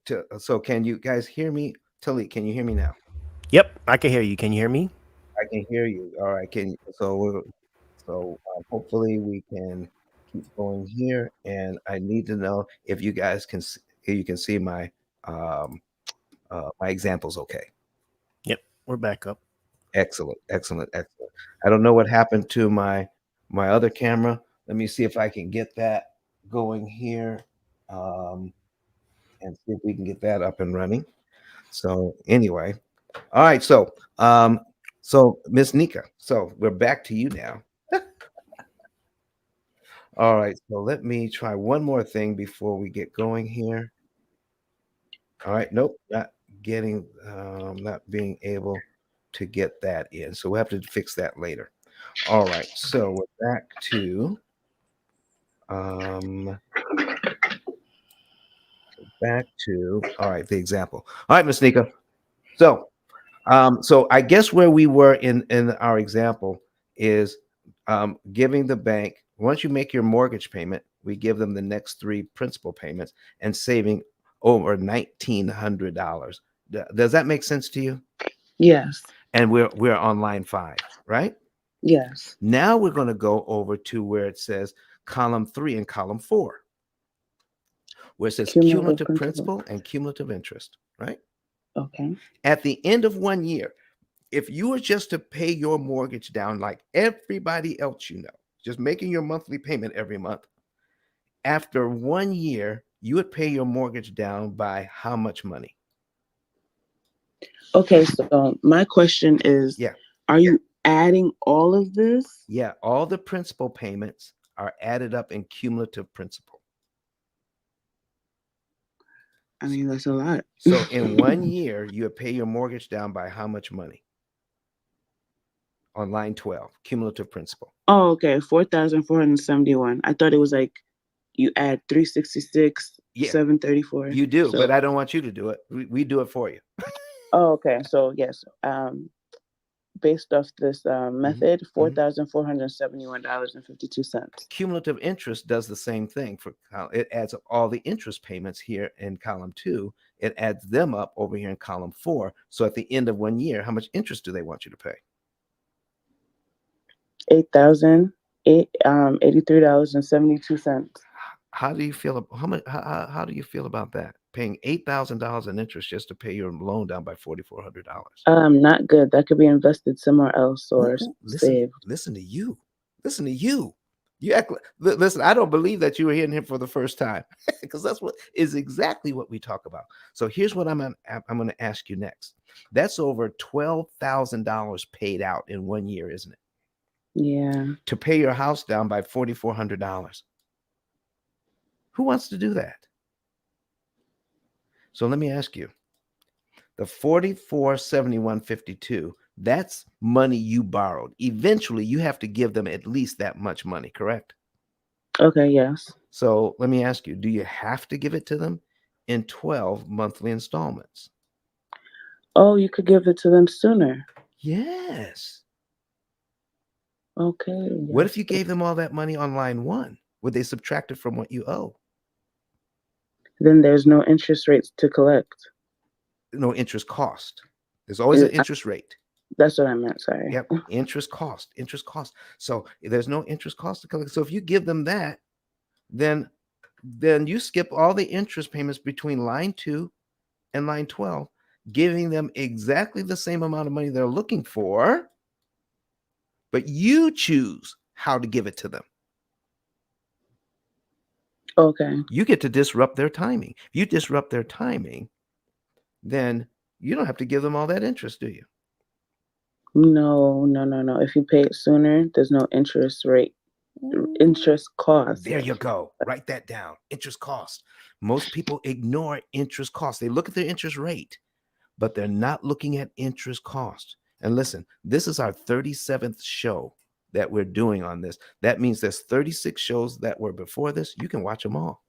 can you guys hear me? Talik, can you hear me now? Yep, I can hear you. Can you hear me? I can hear you. All right. Hopefully we can keep going here, and I need to know if you guys you can see um my examples. Okay. Yep, we're back up. Excellent. Excellent. Excellent. I don't know what happened to my other camera. Let me see if I can get that going here, um, and see if we can get that up and running. So anyway, all right. So Miss Nika, so we're back to you now. All right. So let me try one more thing before we get going here. All right. Nope, not being able to get that in. So we'll have to fix that later. All right. So we're um back to all right, the example. All right, Miss Nika. So so I guess where we were in our example is giving the bank, once you make your mortgage payment, we give them the next three principal payments and saving over $1,900. Does that make sense to you? Yes. And we're on line 5, right? Yes. Now we're going to go over to where it says column 3 and column 4, where it says Cumulative cumulative principal. principal and cumulative interest, right? Okay. At the end of 1 year, if you were just to pay your mortgage down like everybody else, just making your monthly payment every month, after 1 year, you would pay your mortgage down by how much money? Okay, so my question is, Yeah. are you adding all of this? Yeah, all the principal payments are added up in cumulative principal. I mean, that's a lot. So in 1 year, you would pay your mortgage down by how much money? On line 12, cumulative principal. Oh, okay, 4,471. I thought it was like you add 366, Yeah, 734. you do, So, but I don't want you to do it. We do it for you. oh, okay. So yes, based off this method, $4,471.52. Cumulative interest does the same thing. It adds up all the interest payments here in column 2. It adds them up over here in column 4. So at the end of 1 year, how much interest do they want you to pay? $8,083.72. How do you feel? How do you feel about that? Paying $8,000 in interest just to pay your loan down by $4,400. Not good. That could be invested somewhere else or Listen, saved. listen to you. Listen to you. You act listen, I don't believe that you were hearing him for the first time, because that's what is exactly what we talk about. So here's what I'm going to ask you next. That's over $12,000 paid out in 1 year, isn't it? Yeah. To pay your house down by $4,400. Who wants to do that? So let me ask you. The 4471.52, that's money you borrowed. Eventually, you have to give them at least that much money, correct? Okay, yes. So let me ask you, do you have to give it to them in 12 monthly installments? Oh, you could give it to them sooner. Yes. Okay. What if you gave them all that money on line 1? Would they subtract it from what you owe? Then there's no interest rates to collect. No interest cost. There's always an interest rate. That's what I meant. Sorry. Yep. Interest cost. So there's no interest cost to collect. So if you give them that, then you skip all the interest payments between line 2 and line 12, giving them exactly the same amount of money they're looking for, but you choose how to give it to them. Okay. You get to disrupt their timing. If you disrupt their timing, then you don't have to give them all that interest, do you? No. If you pay it sooner, there's no interest cost. There you go. Write that down. Interest cost. Most people ignore interest cost. They look at their interest rate, but they're not looking at interest cost. And listen, this is our 37th show that we're doing on this. That means there's 36 shows that were before this. You can watch them all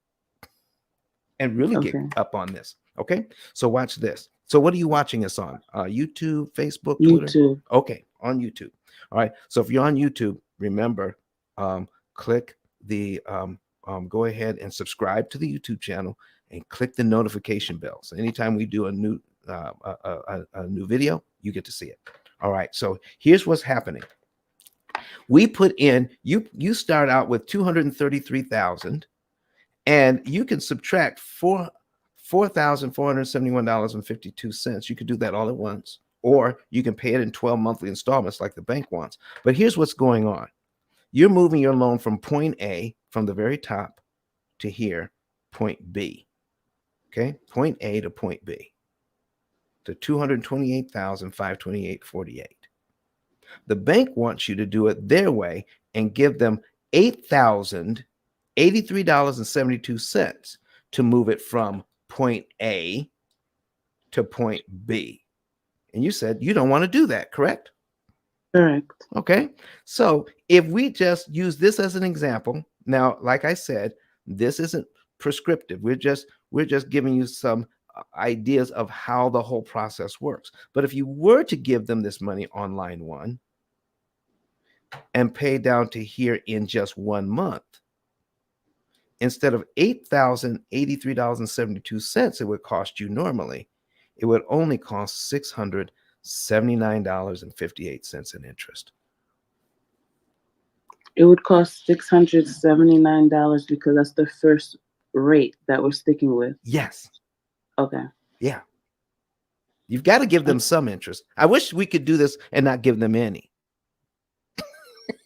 and really get up on this. Okay. So watch this. So what are you watching us on? YouTube, Facebook, Twitter? YouTube. Okay. On YouTube. All right. So if you're on YouTube, remember, click the, go ahead and subscribe to the YouTube channel and click the notification bell. So anytime we do a new video, you get to see it. All right. So here's what's happening. We put in, you start out with 233,000, and you can subtract $4,471.52. You could do that all at once, or you can pay it in 12 monthly installments like the bank wants. But here's what's going on. You're moving your loan from point A, from the very top, to here, point B. Okay, point A to point B, to 228,528.48. The bank wants you to do it their way and give them $8,083.72 to move it from point A to point B. And you said you don't want to do that, correct? Correct. Okay. So if we just use this as an example, now, like I said, this isn't prescriptive. We're just giving you some ideas of how the whole process works. But if you were to give them this money on line one and pay down to here in just 1 month, instead of $8,083.72 it would cost you normally, it would only cost $679.58 in interest. It would cost $679 because that's the first rate that we're sticking with. Yes. Okay. Yeah. You've got to give them some interest. I wish we could do this and not give them any.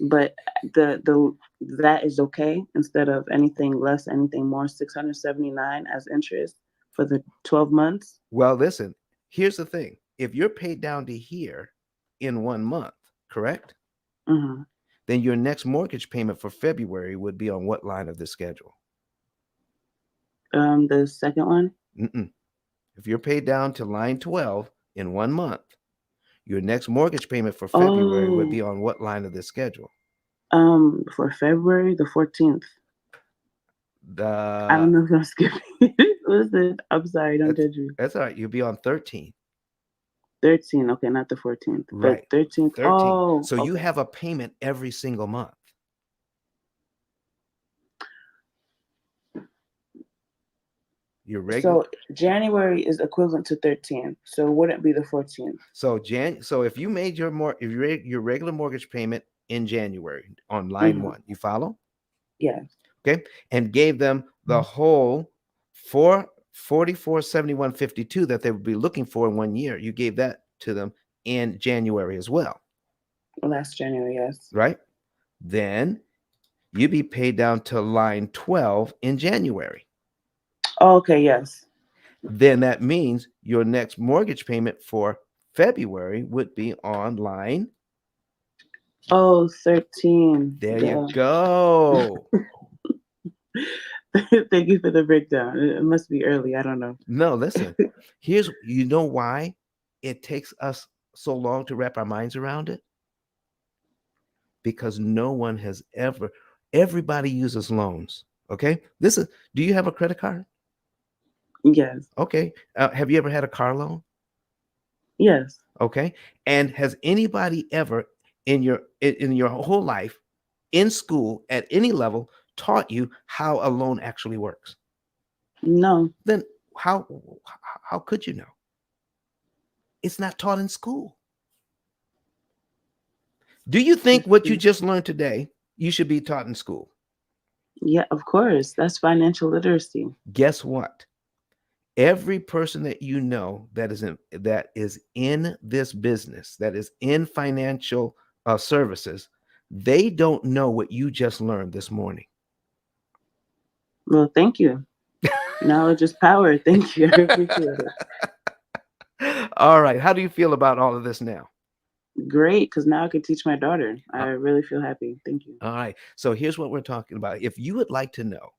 But that is okay instead of anything less, anything more, 679 as interest for the 12 months. Well, listen, here's the thing. If you're paid down to here in 1 month, correct? Mm-hmm. Then your next mortgage payment for February would be on what line of the schedule? The second one. If you're paid down to line 12 in 1 month, your next mortgage payment for February would be on what line of the schedule? For February, the 14th. I don't know if I'm skipping. Listen, I'm sorry, don't judge me. That's all right. You'll be on 13. 13, okay, not the 14th. Right. 13th. 13. Oh, so you have a payment every single month. Your regular. So January is equivalent to 13. So wouldn't it be the 14th? So so if you made your regular mortgage payment in January on line one, you follow? Yeah. Okay, and gave them the whole $4471.52 that they would be looking for in 1 year. You gave that to them in January as well. Last January, yes. Right. Then you'd be paid down to line 12 in January. Oh, okay, yes. Then that means your next mortgage payment for February would be on line 13. There you go. Thank you for the breakdown. It must be early. I don't know. No, listen. You know why it takes us so long to wrap our minds around it? Because no one has everybody uses loans. Okay. Do you have a credit card? Yes. Okay. Have you ever had a car loan? Yes. Okay. And has anybody ever in your whole life, in school, at any level, taught you how a loan actually works? No. Then how could you know? It's not taught in school. Do you think what you just learned today you should be taught in school? Yeah, of course. That's financial literacy. Guess what? Every person that you know that is in this business, that is in financial services, they don't know what you just learned this morning. Well, thank you. Knowledge is power. Thank you. I appreciate it. All right. How do you feel about all of this now? Great, because now I can teach my daughter. I really feel happy. Thank you. All right. So here's what we're talking about. If you would like to know,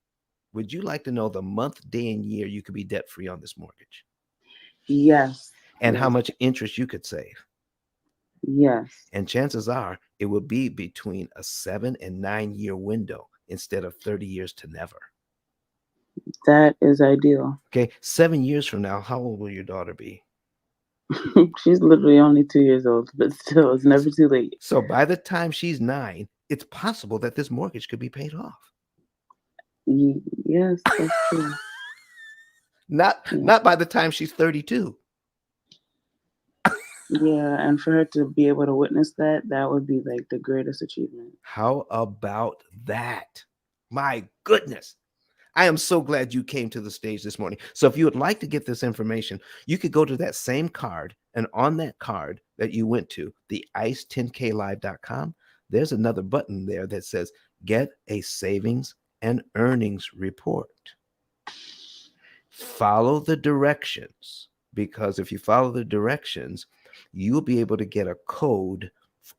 would you like to know the month, day, and year you could be debt-free on this mortgage? Yes. And how much interest you could save? Yes. And chances are it will be between a 7 and 9 year window instead of 30 years to never. That is ideal. Okay. 7 years from now, how old will your daughter be? She's literally only 2 years old, but still, it's never too late. So by the time she's 9, it's possible that this mortgage could be paid off. Yes, that's true. Not by the time she's 32. Yeah, and for her to be able to witness that, that would be like the greatest achievement. How about that? My goodness. I am so glad you came to the stage this morning. So if you would like to get this information, you could go to that same card, and on that card that you went to, the ice10klive.com, there's another button there that says get a savings and earnings report. Follow the directions, because if you follow the directions, you'll be able to get a code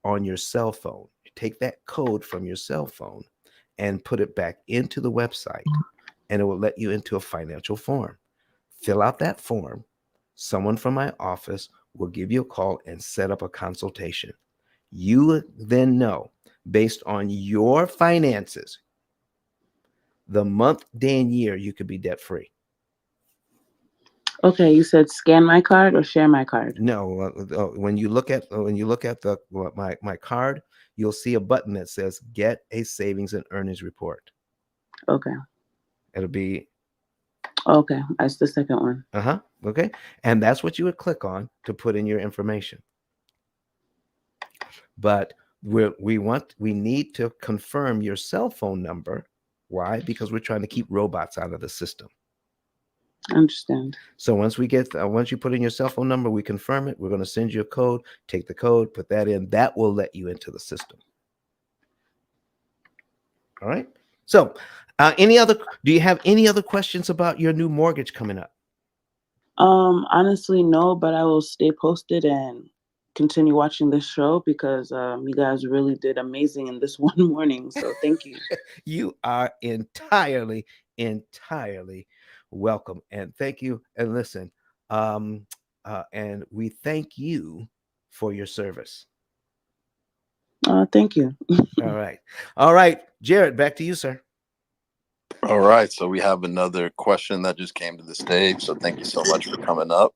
on your cell phone. Take that code from your cell phone and put it back into the website, and it will let you into a financial form. Fill out that form. Someone from my office will give you a call and set up a consultation. You then know, based on your finances, the month, day, and year you could be debt free. Okay, you said scan my card or share my card? No, when you look at the my card, you'll see a button that says "Get a Savings and Earnings Report." Okay. It'll be Okay, that's the second one. Okay, and that's what you would click on to put in your information. But we need to confirm your cell phone number. Why? Because we're trying to keep robots out of the system. I understand. So once you put in your cell phone number, we confirm it. We're going to send you a code. Take the code, put that in. That will let you into the system. All right. So, do you have any other questions about your new mortgage coming up? Honestly, no, but I will stay posted and continue watching this show because you guys really did amazing in this one morning. So thank you. You are entirely welcome, and thank you. And listen, and we thank you for your service. Thank you. All right, Jared, back to you, sir. All right, so we have another question that just came to the stage. So thank you so much for coming up.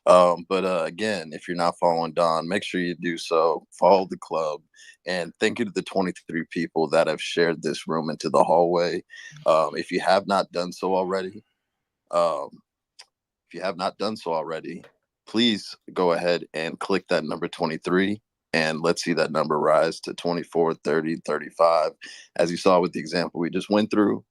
But again, if you're not following Don, make sure you do so. Follow the club, and thank you to the 23 people that have shared this room into the hallway. If you have not done so already, please go ahead and click that number 23. And let's see that number rise to 24, 30, 35. As you saw with the example we just went through,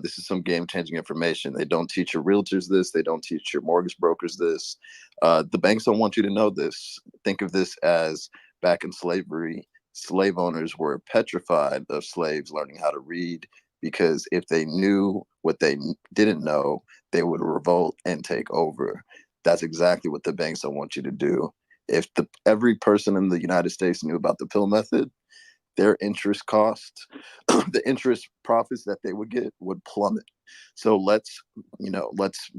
this is some game-changing information. They don't teach your realtors this. They don't teach your mortgage brokers this. The banks don't want you to know this. Think of this as back in slavery, slave owners were petrified of slaves learning how to read, because if they knew what they didn't know, they would revolt and take over. That's exactly what the banks don't want you to do. If every person in the United States knew about the P.I.L.L method, their interest costs, the interest profits that they would get would plummet. So let's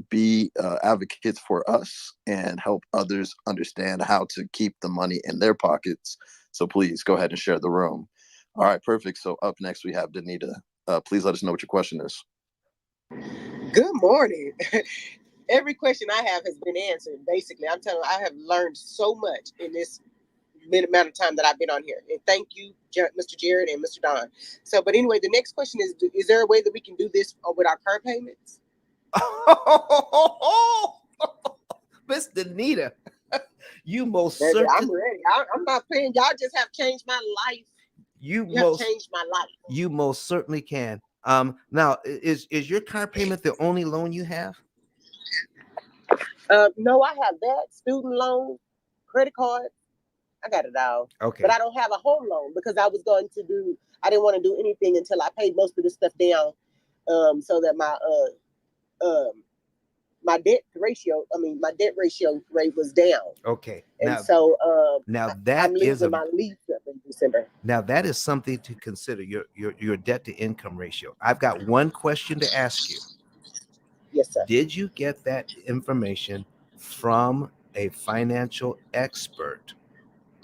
be advocates for us and help others understand how to keep the money in their pockets. So please go ahead and share the room. All right, perfect. So up next we have Danita. Please let us know what your question is. Good morning. Every question I have has been answered. Basically, I'm telling you, I have learned so much in this amount of time that I've been on here. And thank you, Mr. Jared and Mr. Don. So, but anyway, the next question is there a way that we can do this with our car payments? Miss Danita, you most Baby, certainly. I'm ready. I'm not playing. Y'all just have changed my life. You have changed my life. You most certainly can. Now, is your car payment the only loan you have? No, I have that, student loan, credit card. I got it all. Okay. But I don't have a home loan because I didn't want to do anything until I paid most of this stuff down, so that my debt ratio rate was down. Okay. And I'm losing my lease up in December. Now that is something to consider, your debt to income ratio. I've got one question to ask you. Yes, sir. Did you get that information from a financial expert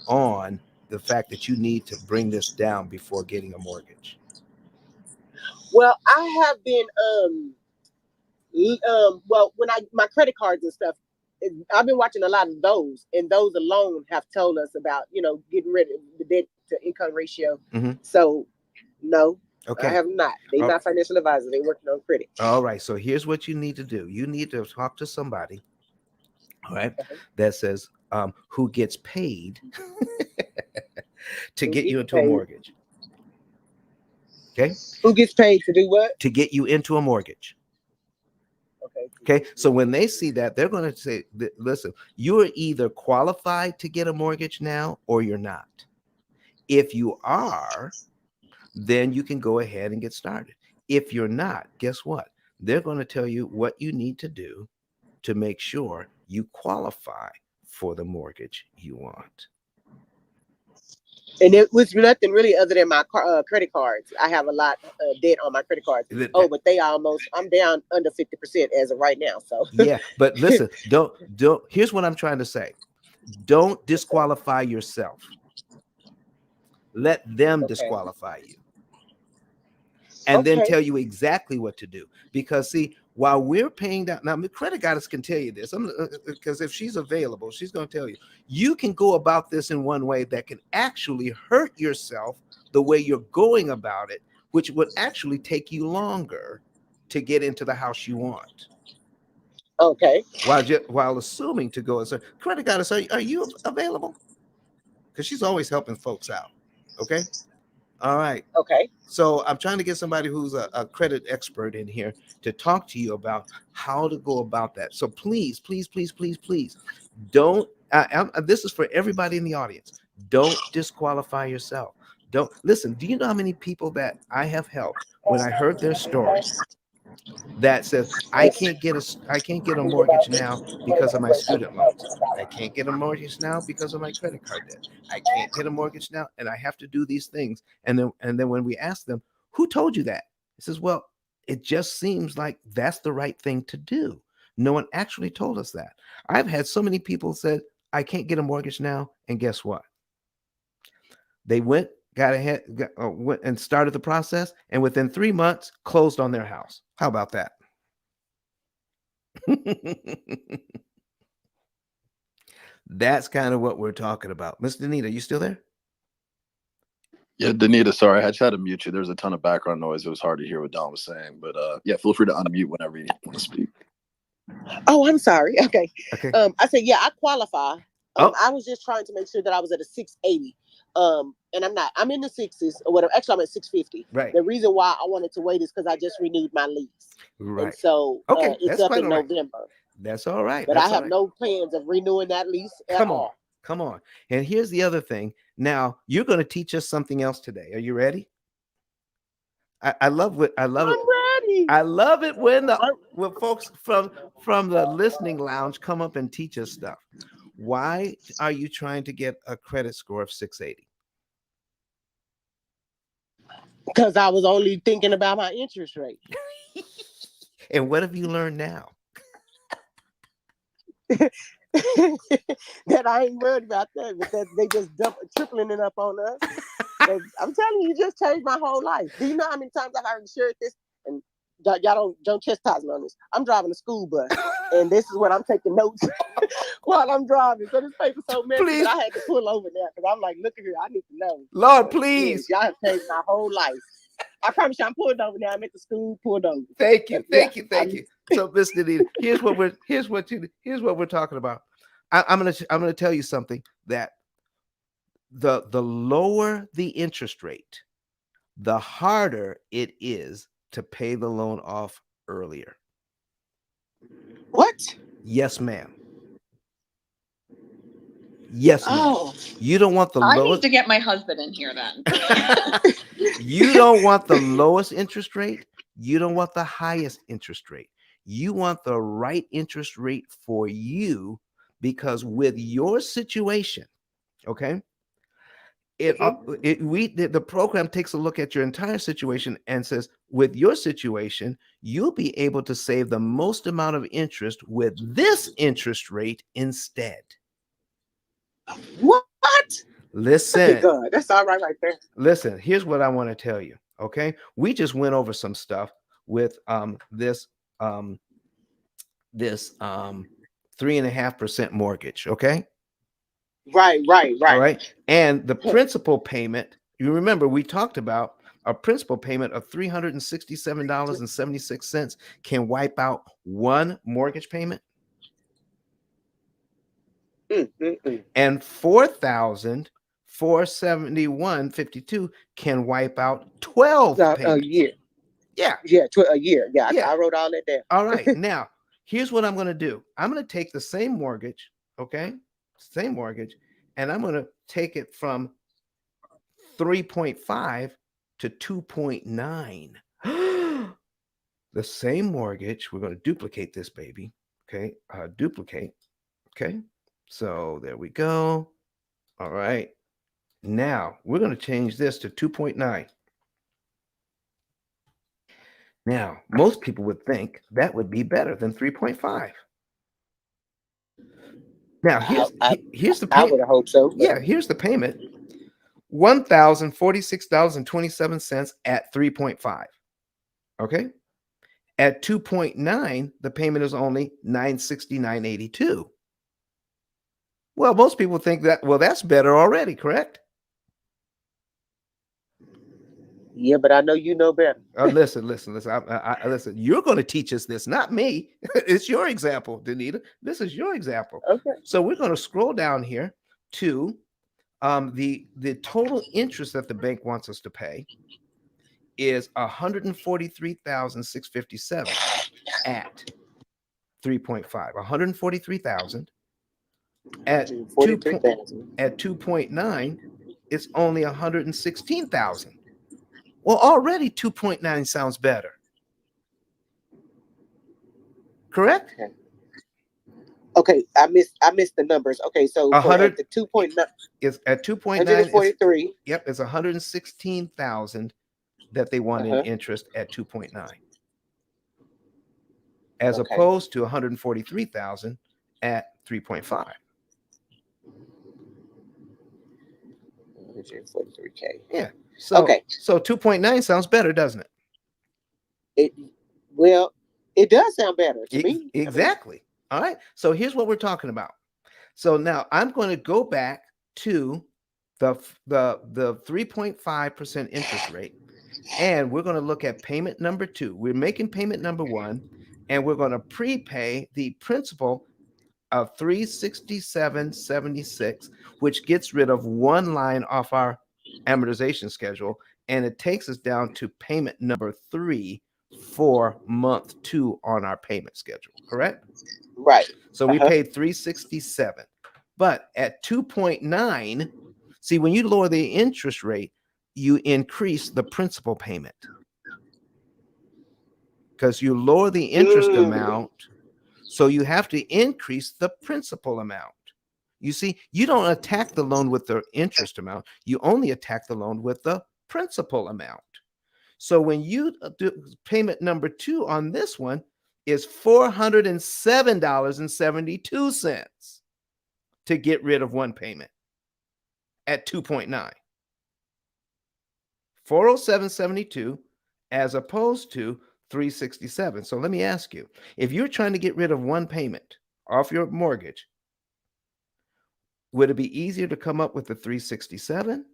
on the fact that you need to bring this down before getting a mortgage? Well, I have been when my credit cards and stuff, I've been watching a lot of those, and those alone have told us about getting rid of the debt to income ratio. Mm-hmm. So no, Okay. I have not. They Oh, not financial advisors. They working on credit. all right. So here's what you need to do. You need to talk to somebody, all right, that says who gets paid to Who get you gets into a paid? mortgage. Okay. Who gets paid to do what? To get you into a mortgage. Okay. Okay. So when they see that, they're going to say, listen, you're either qualified to get a mortgage now or you're not. If you are, then you can go ahead and get started. If you're not, guess what? They're going to tell you what you need to do to make sure you qualify for the mortgage you want. And it was nothing really other than my credit cards. I have a lot of debt on my credit cards. Oh, but I'm down under 50% as of right now. So yeah, but listen, don't. Here's what I'm trying to say. Don't disqualify yourself. Let them disqualify you. And then tell you exactly what to do. Because see, while we're paying down, now the credit goddess can tell you this, because if she's available, she's going to tell you, you can go about this in one way that can actually hurt yourself the way you're going about it, which would actually take you longer to get into the house you want. Okay. While assuming to go as a credit goddess, are you available? Because she's always helping folks out. Okay. All right. Okay. So I'm trying to get somebody who's a credit expert in here to talk to you about how to go about that. So please, please, please, please, please don't. This is for everybody in the audience. Don't disqualify yourself. Don't listen. Do you know how many people that I have helped when I heard their story that says I can't get a mortgage now because of my student loans. I can't get a mortgage now because of my credit card debt. I can't get a mortgage now, and I have to do these things. And then when we ask them, who told you that? He says, well, it just seems like that's the right thing to do. No one actually told us that. I've had so many people said, I can't get a mortgage now. And guess what? They went and started the process, and within 3 months closed on their house. How about that? That's kind of what we're talking about. Miss Danita, you still there? Yeah, Danita, sorry, I tried to mute you. There's a ton of background noise. It was hard to hear what Don was saying. But yeah, feel free to unmute whenever you want to speak. Oh, I'm sorry. Okay. Okay. I said, yeah, I qualify. Oh. I was just trying to make sure that I was at a 680. And I'm not. I'm in the 6s or whatever. Actually, I'm at 650. Right. The reason why I wanted to wait is because I just renewed my lease. Right. And so okay, it's up in November. That's all right. But I have no plans of renewing that lease at all. Come on. And here's the other thing. Now, you're going to teach us something else today. Are you ready? I love it. I'm ready. I love it when folks from the listening lounge come up and teach us stuff. Why are you trying to get a credit score of 680? Because I was only thinking about my interest rate. And what have you learned now? That I ain't worried about that, but that they just tripling it up on us. I'm telling you, you just changed my whole life. Do you know how many times I've already shared this? And y'all don't chastise me on this. I'm driving a school bus, and this is what I'm taking notes while I'm driving. So this paper's so messy that I had to pull over there because I'm like, look at here, I need to know. Lord, please. Y'all have changed my whole life. I promise you, I'm pulled over now. I'm at the school, pulled over. Thank you. So, Miss Danita, here's what we're talking about. I'm gonna tell you something that the lower the interest rate, the harder it is to pay the loan off earlier. What? Yes, ma'am. Yes, ma'am. Oh. You don't want the lowest. I need to get my husband in here then. You don't want the lowest interest rate. You don't want the highest interest rate. You want the right interest rate for you, because with your situation, okay, the program takes a look at your entire situation and says, with your situation, you'll be able to save the most amount of interest with this interest rate instead. What? Listen, God, that's all right there. Listen, here's what I want to tell you. Okay, we just went over some stuff with this 3.5% mortgage. Okay. Right. All right. And the principal payment, you remember we talked about a principal payment of $367.76 can wipe out one mortgage payment. And $4,471.52 can wipe out 12 payments. A year. Yeah. Yeah, a year. Yeah, Yeah. I wrote all that down. All right. Now, here's what I'm going to do. I'm going to take the same mortgage, okay? Same mortgage, and I'm going to take it from 3.5 to 2.9. The same mortgage. We're going to duplicate this baby. Okay. Duplicate. Okay. So there we go. All right. Now we're going to change this to 2.9. Now, most people would think that would be better than 3.5. Now, here's the payment. I would have hoped so. Yeah, here's the payment. $1,046.27 at 3.5. Okay. At 2.9, the payment is only $969.82. Well, most people think that, well, that's better already, correct? Yeah, but I know you know better. Listen. Listen. You're going to teach us this, not me. It's your example, Danita. This is your example. Okay. So we're going to scroll down here to the total interest that the bank wants us to pay is $143,657 at 3.5. 143,000 at 2.9, it's only 116,000. Well, already 2.9 sounds better. Correct? Okay, I missed the numbers. Okay, so at the 2.9 is at 2.9. 143. Yep, it's 116,000 that they want in interest at 2.9. As opposed to 143,000 at 3.5. 143K. Yeah. So 2.9 sounds better, doesn't it? It does sound better to me. Exactly. All right. So here's what we're talking about. So now I'm going to go back to the 3.5% interest rate, and we're going to look at payment number 2. We're making payment number 1, and we're going to prepay the principal of $367.76, which gets rid of one line off our amortization schedule, and it takes us down to payment number 3 for month 2 on our payment schedule. Correct? Right. So we paid $367, but at 2.9, see, when you lower the interest rate, you increase the principal payment because you lower the interest amount. So you have to increase the principal amount. You see, you don't attack the loan with the interest amount. You only attack the loan with the principal amount. So when you do payment number 2 on this one is $407.72 to get rid of one payment at 2.9. $407.72 as opposed to $367. So let me ask you, if you're trying to get rid of one payment off your mortgage, would it be easier to come up with the $367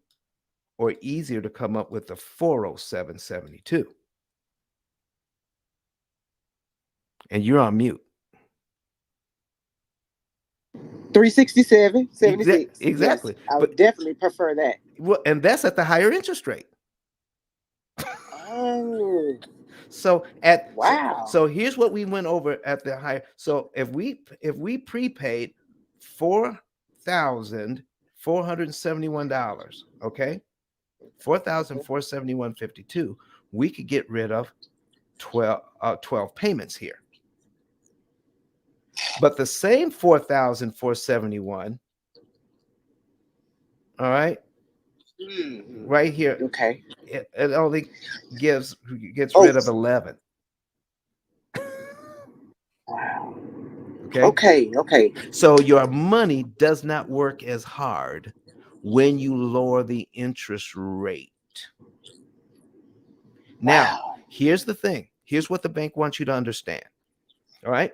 or easier to come up with the $407.72? And you're on mute. 367.76. Exactly. Yes, I would definitely prefer that. Well, and that's at the higher interest rate. Oh. So at wow. So here's what we went over at the higher. So if we prepaid $4,471, okay, $4,471.52, we could get rid of 12 payments here. But the same $4,471, all right, right here, okay, it only gets rid of 11. Wow. Okay. Okay. So your money does not work as hard when you lower the interest rate. Now, here's the thing. Here's what the bank wants you to understand. All right.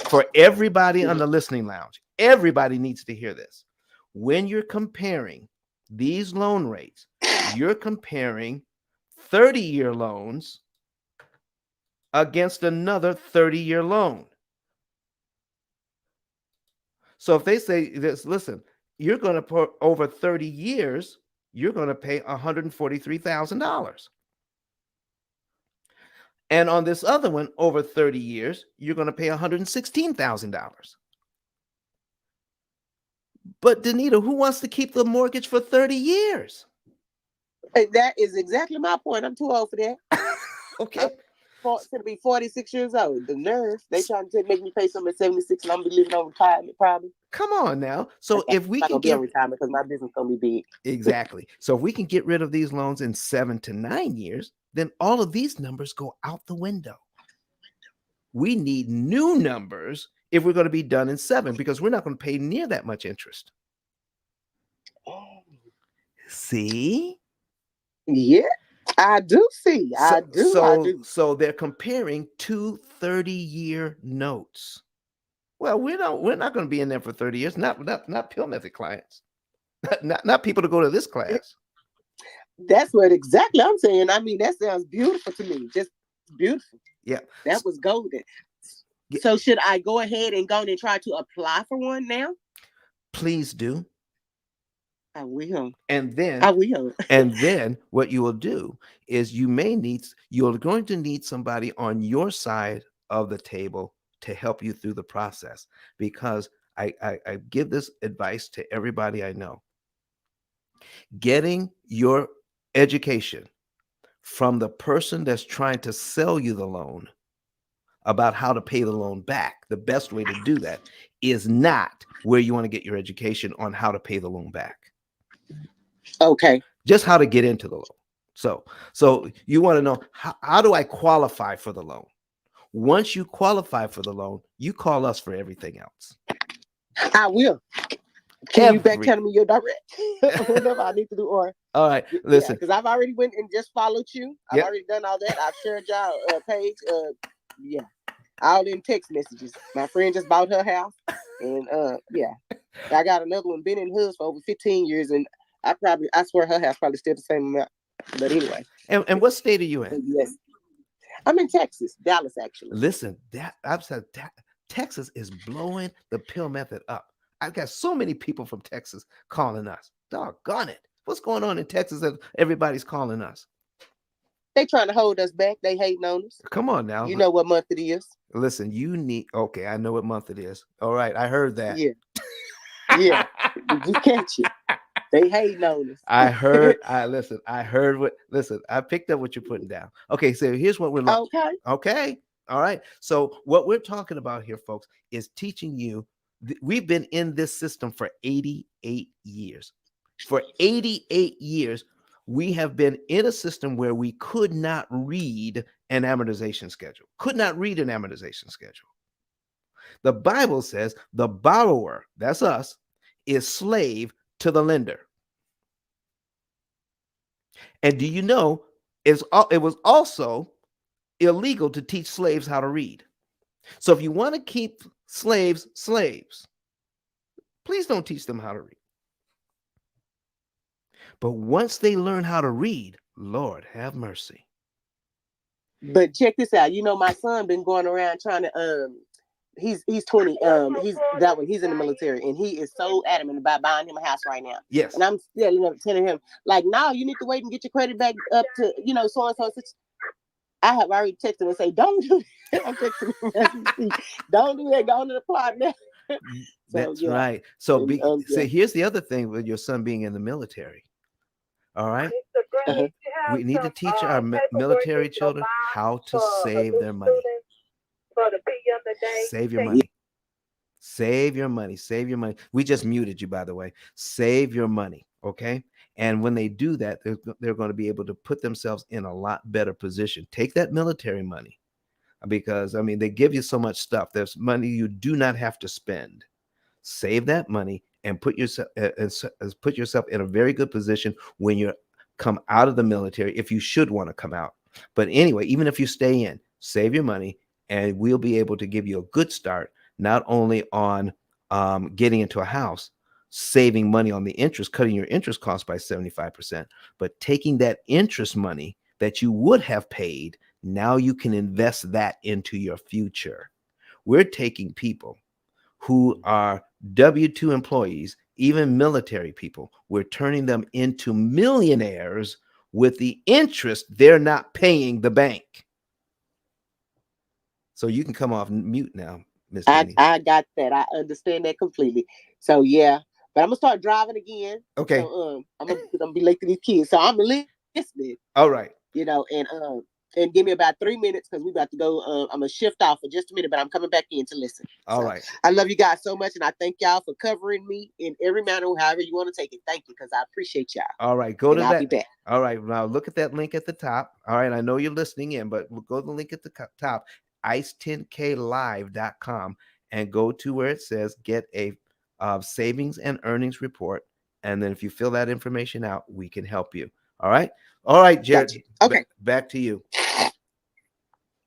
For everybody on the listening lounge, everybody needs to hear this. When you're comparing these loan rates, you're comparing 30-year loans against another 30-year loan. So if they say this, listen, you're going to put over 30 years, you're going to pay $143,000. And on this other one, over 30 years, you're going to pay $116,000. But Danita, who wants to keep the mortgage for 30 years? And that is exactly my point. I'm too old for that. Okay. I'm to be 46 years old. The nerve. They trying to make me pay something at 76 and I'm be living on retirement probably. Come on now. So if we can get on retirement because my business gonna be big. Exactly. So if we can get rid of these loans in 7 to 9 years, then all of these numbers go out the window. We need new numbers if we're going to be done in 7 because we're not going to pay near that much interest. See? Yeah, I do see. I do. So they're comparing 2 30-year notes. Well, we're not going to be in there for 30 years. Not P.I.L.L method clients. Not people to go to this class. That's what exactly I'm saying. I mean, that sounds beautiful to me. Just beautiful. Yeah. That was golden. Yeah. So should I go ahead and go and try to apply for one now? Please do. I will. And then I will. And then what you will do is you're going to need somebody on your side of the table to help you through the process, because I give this advice to everybody I know. Getting your education from the person that's trying to sell you the loan about how to pay the loan back, the best way to do that is not where you want to get your education on how to pay the loan back. Okay. Just how to get into the loan. So you want to know, how do I qualify for the loan? Once you qualify for the loan, you call us for everything else. I will. Can you back channel me your direct? Whatever I need to do. Or all right, listen. Because I've already went and just followed you. I've already done all that. I've shared y'all page. Yeah. All in text messages. My friend just bought her house. And yeah. I got another one, been in hoods for over 15 years, and I swear her house probably still the same amount. But anyway. And what state are you in? Yes. I'm in Texas, Dallas, actually. Listen, Texas is blowing the P.I.L.L method up. I've got so many people from Texas calling us. Doggone it. What's going on in Texas that everybody's calling us? They trying to hold us back. They hating on us. Come on now. You know what month it is. Listen, okay, I know what month it is. All right, I heard that. Yeah. Yeah. Did you catch it? They hating on us. I picked up what you're putting down. Okay, so here's what we're looking. Okay. All right. So what we're talking about here, folks, is teaching you. We've been in this system for 88 years. For 88 years, we have been in a system where we could not read an amortization schedule. The Bible says the borrower, that's us, is slave to the lender. And do you know, it was also illegal to teach slaves how to read. So if you want to keep slaves, please don't teach them how to read. But once they learn how to read, Lord have mercy. But check this out. You know, my son been going around trying to he's 20. He's in the military, and he is so adamant about buying him a house right now. Yes. And I'm still telling him, like, no, you need to wait and get your credit back up to, so and so. I have already texted him and say, don't do that. I'm texting him. Don't do that. Go on to the plot now. That's right. So here's the other thing with your son being in the military. All right. We need to teach our military children how to save their money. Save your money. Save your money. Save your money. We just muted you, by the way. Save your money. Okay. And when they do that, they're going to be able to put themselves in a lot better position. Take that military money, because they give you so much stuff. There's money you do not have to spend. Save that money and put yourself in a very good position when you come out of the military, if you should want to come out. But anyway, even if you stay in, save your money, and we'll be able to give you a good start, not only on getting into a house, saving money on the interest, cutting your interest cost by 75%, but taking that interest money, that you would have paid, now you can invest that into your future. We're taking people who are W-2 employees, even military people, we're turning them into millionaires with the interest they're not paying the bank. So you can come off mute now, Miss Jeannie. I got that. I understand that completely. So yeah, but I'm gonna start driving again. Okay. So I'm gonna be late to these kids. So I'm listening. All right. You know, and give me about 3 minutes because we about to go. I'm gonna shift off for just a minute, but I'm coming back in to listen. All so, right. I love you guys so much, and I thank y'all for covering me in every manner, however you want to take it. Thank you, because I appreciate y'all. All right, go and to I'll that. Be back. All right, now look at that link at the top. All right, I know you're listening in, but we'll go to the link at the top, ice10klive.com, and go to where it says get a savings and earnings report. And then if you fill that information out, we can help you. All right. All right, Jared. Gotcha. Okay. Back to you.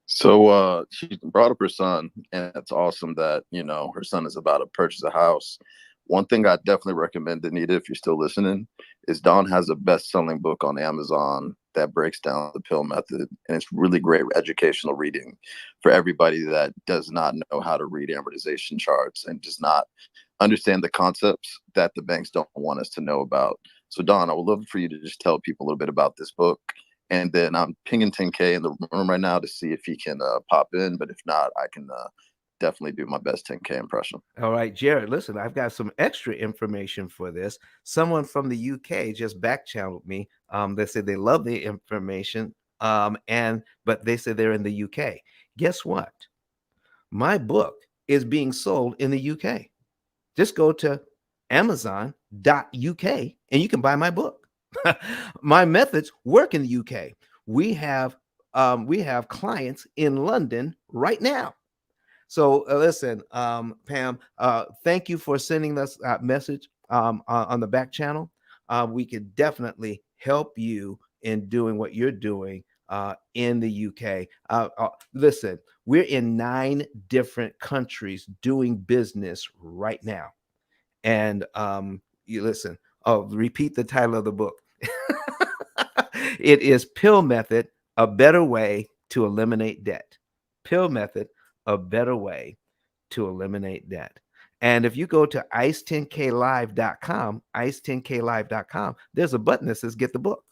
So she brought up her son, and it's awesome that, you know, her son is about to purchase a house. One thing I definitely recommend, Anita, if you're still listening, is Dawn has a best-selling book on Amazon that breaks down the P.I.L.L method, and it's really great educational reading for everybody that does not know how to read amortization charts and does not understand the concepts that the banks don't want us to know about. So Dawn, I would love for you to just tell people a little bit about this book. And then I'm pinging 10K in the room right now to see if he can pop in. But if not, I can definitely do my best 10K impression. All right, Jared, listen, I've got some extra information for this. Someone from the UK just back channeled me. They said they love the information, but they said they're in the UK. Guess what? My book is being sold in the UK. Just go to amazon.uk and you can buy my book. My methods work in the UK. We have clients in London right now. So listen, Pam, thank you for sending us a message on the back channel. We could definitely help you in doing what you're doing in the UK. Listen, we're in 9 different countries doing business right now. And you listen, repeat the title of the book. It is P.I.L.L Method, a better way to eliminate debt. P.I.L.L Method, a better way to eliminate debt. And if you go to ice10klive.com, ice10klive.com, there's a button that says get the book.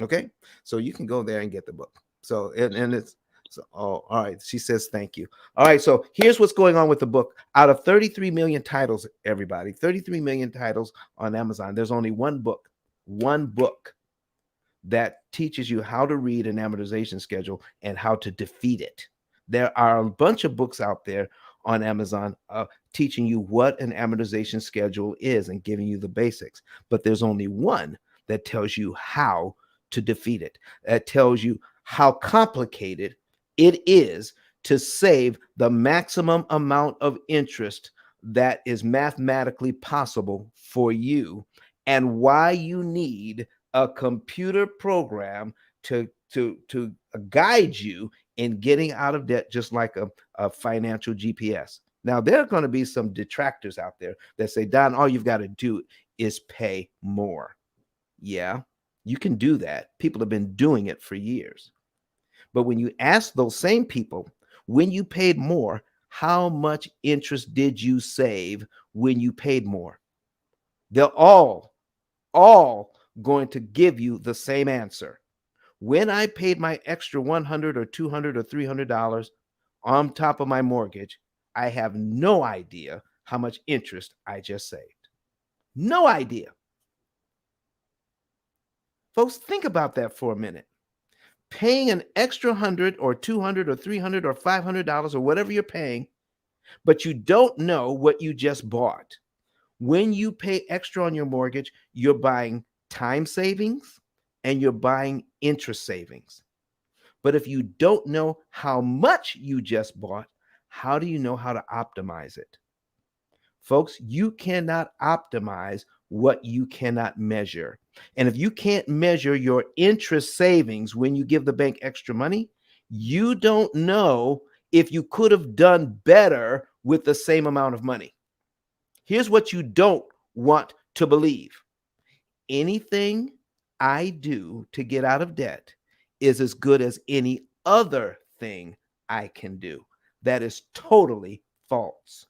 Okay. So you can go there and get the book. So, and it's, so, oh, all right. She says, thank you. All right. So here's what's going on with the book. Out of 33 million titles, everybody, 33 million titles on Amazon, there's only one book that teaches you how to read an amortization schedule and how to defeat it. There are a bunch of books out there on Amazon teaching you what an amortization schedule is and giving you the basics, but there's only one that tells you how to defeat it. That tells you how complicated it is to save the maximum amount of interest that is mathematically possible for you, and why you need a computer program to guide you in getting out of debt, just like a financial GPS. Now, there are going to be some detractors out there that say, Don, all you've got to do is pay more. Yeah, you can do that. People have been doing it for years. But when you ask those same people, when you paid more, how much interest did you save when you paid more? They're all going to give you the same answer. When I paid my extra $100 or $200 or $300 on top of my mortgage, I have no idea how much interest I just saved. No idea. Folks, think about that for a minute. Paying an extra $100 or $200 or $300 or $500 or whatever you're paying, but you don't know what you just bought. When you pay extra on your mortgage, you're buying time savings and you're buying interest savings. But if you don't know how much you just bought, how do you know how to optimize it? Folks, you cannot optimize what you cannot measure. And if you can't measure your interest savings when you give the bank extra money, you don't know if you could have done better with the same amount of money. Here's what you don't want to believe. Anything I do to get out of debt is as good as any other thing I can do. That is totally false.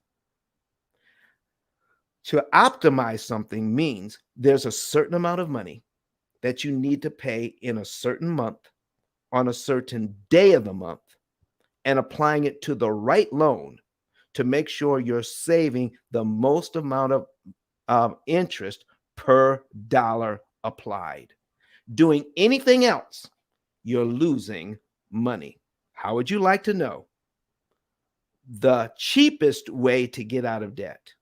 To optimize something means there's a certain amount of money that you need to pay in a certain month on a certain day of the month and applying it to the right loan to make sure you're saving the most amount of interest per dollar applied. Doing anything else, you're losing money. How would you like to know the cheapest way to get out of debt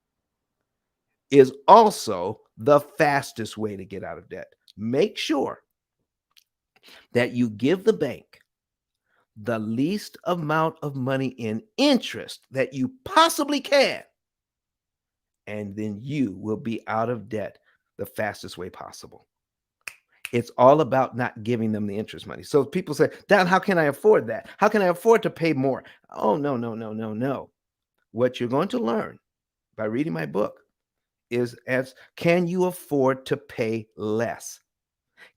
is also the fastest way to get out of debt? Make sure that you give the bank the least amount of money in interest that you possibly can, and then you will be out of debt the fastest way possible. It's all about not giving them the interest money. So people say, Don, how can I afford that? How can I afford to pay more? Oh, no, no, no, no, no. What you're going to learn by reading my book is can you afford to pay less?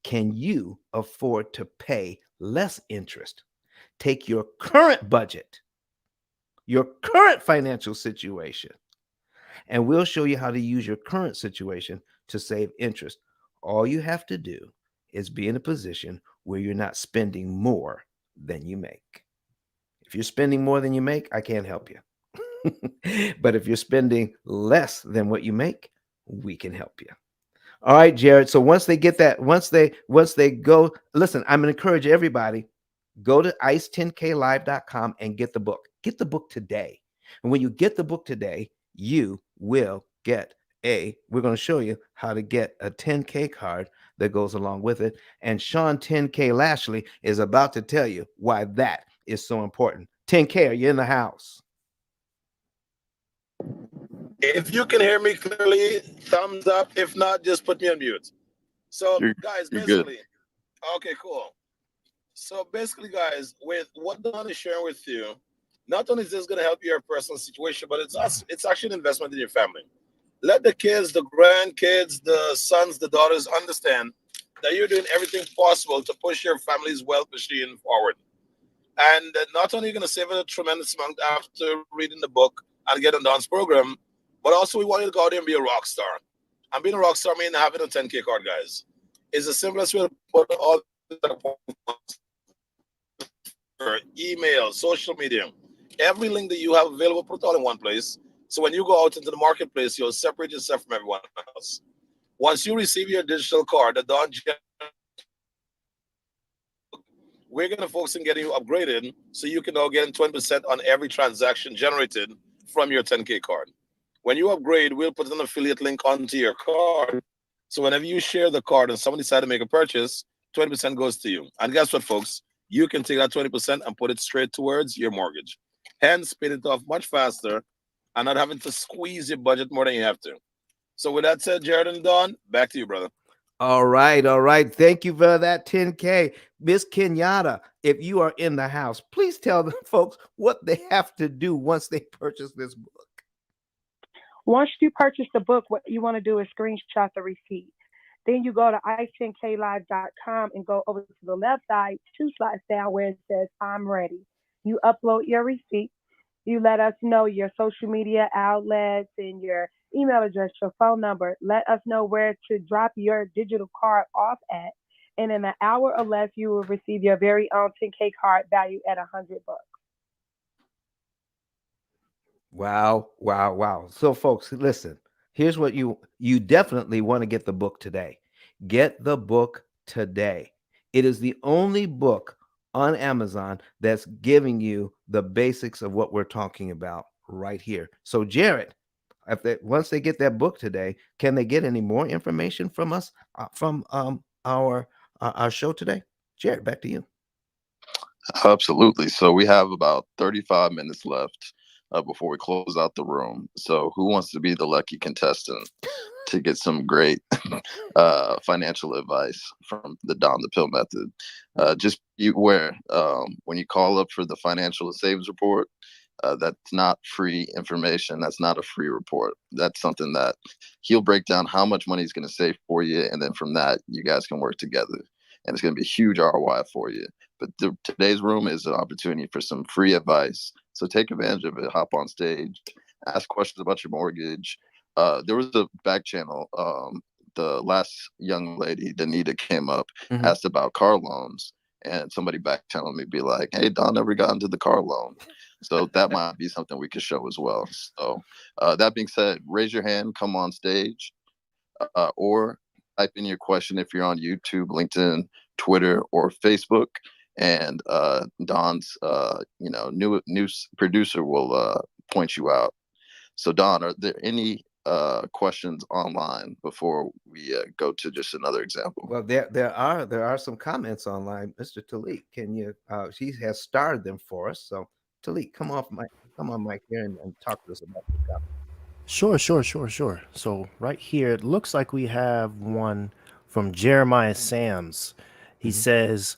Can you afford to pay less interest? Take your current budget, your current financial situation, and we'll show you how to use your current situation to save interest. All you have to do is be in a position where you're not spending more than you make. If you're spending more than you make, I can't help you. But if you're spending less than what you make, we can help you. All right, Jared. So once they get that, once they go, listen, I'm gonna encourage everybody, go to ice10klive.com and get the book. Get the book today. And when you get the book today, you will get we're going to show you how to get a 10K card that goes along with it. And Sean 10K Lashley is about to tell you why that is so important. 10K, are you in the house? If you can hear me clearly, thumbs up. If not, just put me on mute. So, guys, basically, okay, cool. So basically, guys, with what Don is sharing with you, not only is this going to help your personal situation, but it's actually an investment in your family. Let the kids, the grandkids, the sons, the daughters understand that you're doing everything possible to push your family's wealth machine forward. And not only are you going to save a tremendous amount after reading the book and get on Don's program, but also we want you to go out there and be a rock star. And being a rock star means having a 10K card, guys. It's the simplest way to put all email, social media, every link that you have available, put it all in one place. So when you go out into the marketplace, you'll separate yourself from everyone else. Once you receive your digital card, the Don, we're going to focus on getting you upgraded so you can now get 20% on every transaction generated from your 10K card. When you upgrade, we'll put an affiliate link onto your card. So whenever you share the card and someone decides to make a purchase, 20% goes to you. And guess what, folks? You can take that 20% and put it straight towards your mortgage. Hence, paying it off much faster and not having to squeeze your budget more than you have to. So with that said, Jared and Don, back to you, brother. All right, all right. Thank you for that 10K. Miss Kenyatta, if you are in the house, please tell the folks what they have to do once they purchase this book. Once you purchase the book, what you want to do is screenshot the receipt. Then you go to ice10klive.com and go over to the left side, 2 slides down where it says, I'm ready. You upload your receipt. You let us know your social media outlets and your email address, your phone number. Let us know where to drop your digital card off at. And in an hour or less, you will receive your very own 10K card valued at $100. Wow, wow, wow. So folks, listen, here's what you definitely want to get the book today. Get the book today. It is the only book on Amazon that's giving you the basics of what we're talking about right here. So Jared, once they get that book today, can they get any more information from us from our show today? Jared, back to you. Absolutely. So we have about 35 minutes left before we close out the room. So who wants to be the lucky contestant to get some great financial advice from the Don the Pill method? Just be aware when you call up for the financial savings report, that's not free information. That's not a free report. That's something that he'll break down how much money he's going to save for you. And then from that, you guys can work together. and it's going to be a huge ROI for you. But today's room is an opportunity for some free advice. So take advantage of it. Hop on stage, ask questions about your mortgage. There was a back channel. The last young lady, Danita, came up, asked about car loans, and somebody back telling me, be like, "Hey, Don never got into the car loan." So that might be something we could show as well. So that being said, raise your hand, come on stage, or type in your question if you're on YouTube, LinkedIn, Twitter, or Facebook. And Don's, new producer will point you out. So Don, are there any questions online before we go to just another example? Well, there are some comments online, Mr. Talik. Can you? She has starred them for us. So Talik, come on, Mike here and talk to us about the comment. Sure. So right here, it looks like we have one from Jeremiah Sams. He says,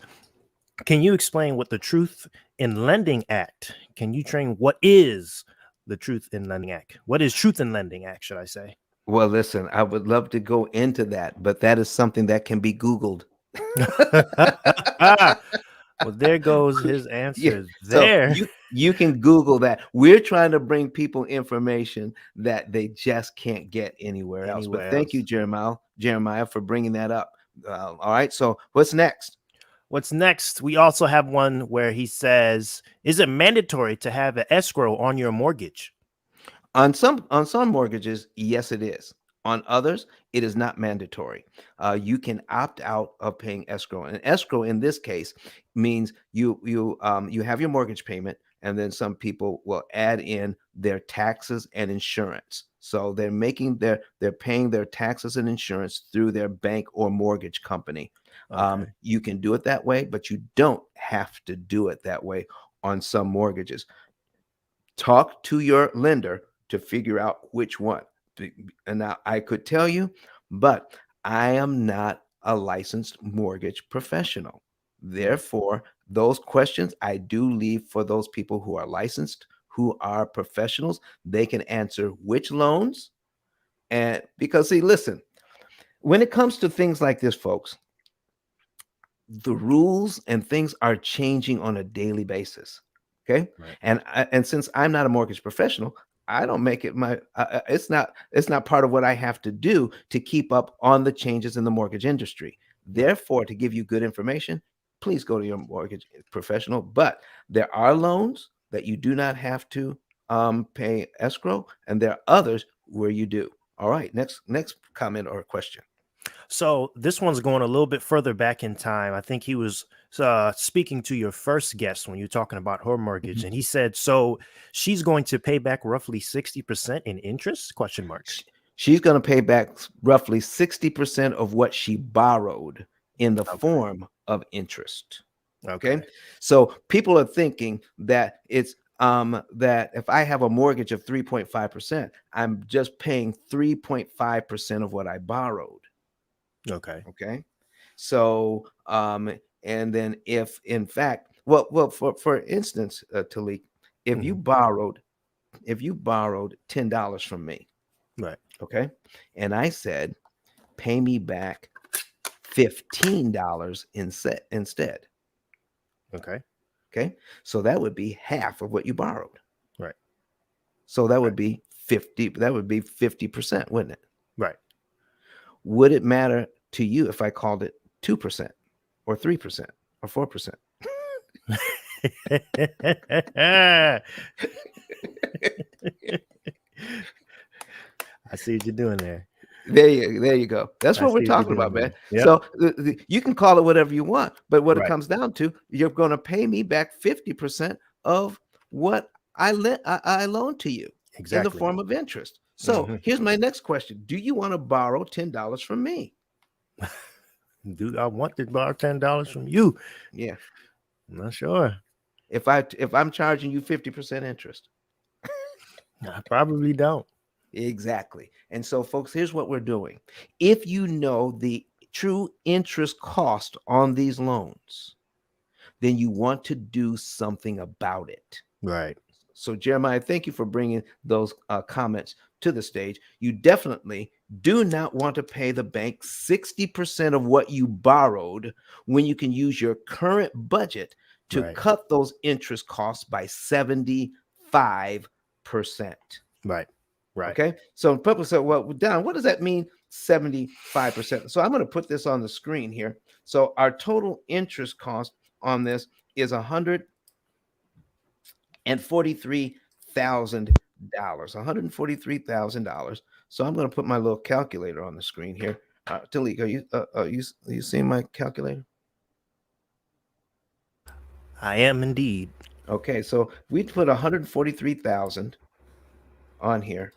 "Can you explain what the Truth in Lending Act? Can you train what is the Truth in Lending Act? What is Truth in Lending Act, should I say?" Well, listen, I would love to go into that, but that is something that can be Googled. Well, there goes his Yeah, answers so there. you can Google that. We're trying to bring people information that they just can't get anywhere else. But thank you, Jeremiah, for bringing that up. All right, so what's next? What's next? We also have one where he says, "Is it mandatory to have an escrow on your mortgage?" On some mortgages, yes, it is. On others, it is not mandatory. You can opt out of paying escrow, and escrow in this case means you have your mortgage payment, and then some people will add in their taxes and insurance. So they're paying their taxes and insurance through their bank or mortgage company. Okay. You can do it that way, but you don't have to do it that way on some mortgages. Talk to your lender to figure out which one. And now I could tell you, but I am not a licensed mortgage professional. Therefore, those questions I do leave for those people who are licensed, who are professionals. They can answer which loans. And because, see, listen, when it comes to things like this, folks, the rules and things are changing on a daily basis. Okay. Right. And since I'm not a mortgage professional, I don't make it my it's not part of what I have to do to keep up on the changes in the mortgage industry. Therefore, to give you good information, please go to your mortgage professional. But there are loans that you do not have to pay escrow, and there are others where you do. All right, next comment or question. So this one's going a little bit further back in time. I think he was speaking to your first guest when you're talking about her mortgage, and he said, "So she's going to pay back roughly 60% in interest?" Question mark. She's going to pay back roughly 60% of what she borrowed in the form of interest. Okay. So people are thinking that it's that if I have a mortgage of 3.5%, I'm just paying 3.5% of what I borrowed. Okay. So and then if in fact, well for instance, Talik, if you borrowed $10 from me, right? Okay, and I said, pay me back $15 instead. Okay, so that would be half of what you borrowed. Right. So that would be 50. That would be 50%, wouldn't it? Right. Would it matter to you if I called it 2% or 3% or 4%? I see what you're doing there. There you go. That's what we're talking about, man. Yep. So you can call it whatever you want, but what it Right. comes down to, you're going to pay me back 50% of what I loaned to you in the form of interest. So here's my next question: do you want to borrow $10 from me? Do I want to borrow $10 from you? Yeah, I'm not sure. If I'm charging you 50% interest, I probably don't. Exactly. And so, folks, here's what we're doing. If you know the true interest cost on these loans, then you want to do something about it. Right. So, Jeremiah, thank you for bringing those comments to the stage, you definitely do not want to pay the bank 60% of what you borrowed when you can use your current budget to Right. cut those interest costs by 75%. Right. Right. Okay. So people say, well, Don, what does that mean? 75%. So I'm going to put this on the screen here. So our total interest cost on this is $143,000. $143,000. So I'm going to put my little calculator on the screen here. Talik, are you seeing my calculator? I am indeed. Okay, so we put 143,000 on here,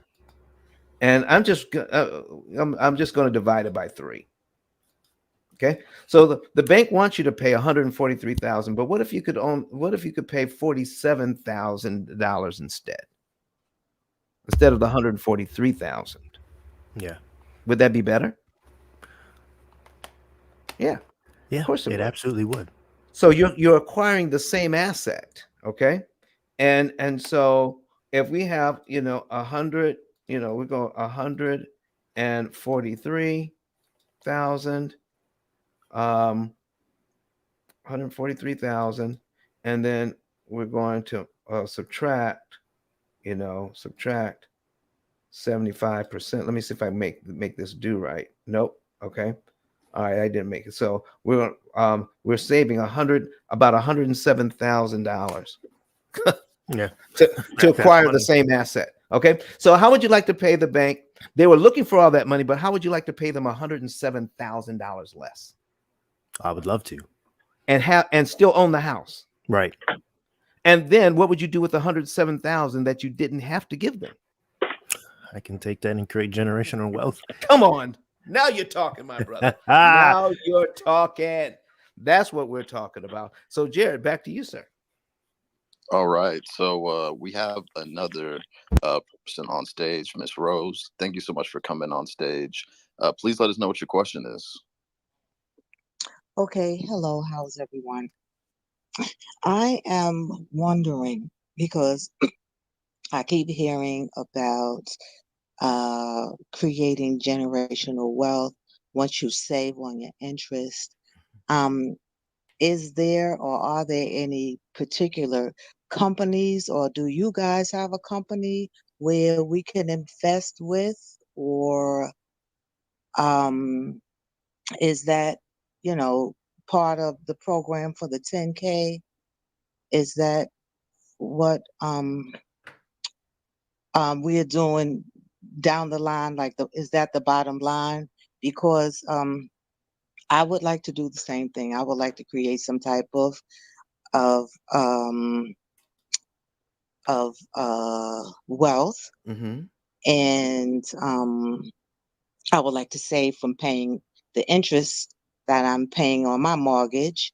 and I'm just going to divide it by 3. Okay, so the bank wants you to pay 143,000, but what if you could pay $47,000 instead of the 143,000? Yeah. Would that be better? Yeah, Yeah. of course it It would. absolutely would. So you're acquiring the same asset, okay? And so if we have 100, we go 143,000, 143,000, and then we're going to subtract 75%. Let me see if I make this do right. Nope. Okay. All right, I didn't make it. So we're saving about $107,000 Yeah. to That's acquire the money. same asset. Okay. So how would you like to pay the bank? They were looking for all that money, but how would you like to pay them $107,000 less I would love to. and still own the house? Right. And then what would you do with the 107,000 that you didn't have to give them? I can take that and create generational wealth. Come on. Now you're talking, my brother. Now you're talking. That's what we're talking about. So, Jared, back to you, sir. All right. So we have another person on stage, Miss Rose. Thank you so much for coming on stage. Please let us know what your question is. Okay, hello, how's everyone? I am wondering because I keep hearing about creating generational wealth once you save on your interest. Is there or are there any particular companies, or do you guys have a company where we can invest with, or is that, part of the program for the 10K? Is that what we are doing down the line? Is that the bottom line? Because I would like to do the same thing. I would like to create some type of of wealth, and I would like to save from paying the interest that I'm paying on my mortgage.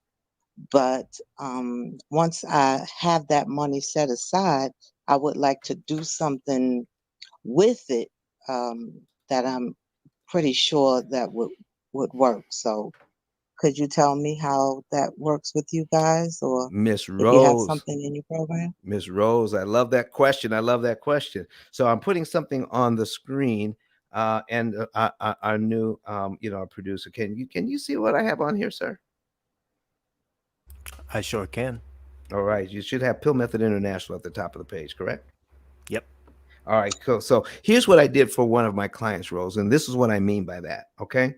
But once I have that money set aside, I would like to do something with it that I'm pretty sure that would work. So could you tell me how that works with you guys, or Miss if you have Rose. something in your program? Miss Rose, I love that question. I love that question. So I'm putting something on the screen, and our new, our producer. Can you see what I have on here, sir? I sure can. All right. You should have Pill Method International at the top of the page, correct? Yep. All right, cool. So here's what I did for one of my clients, Rose, and this is what I mean by that. Okay.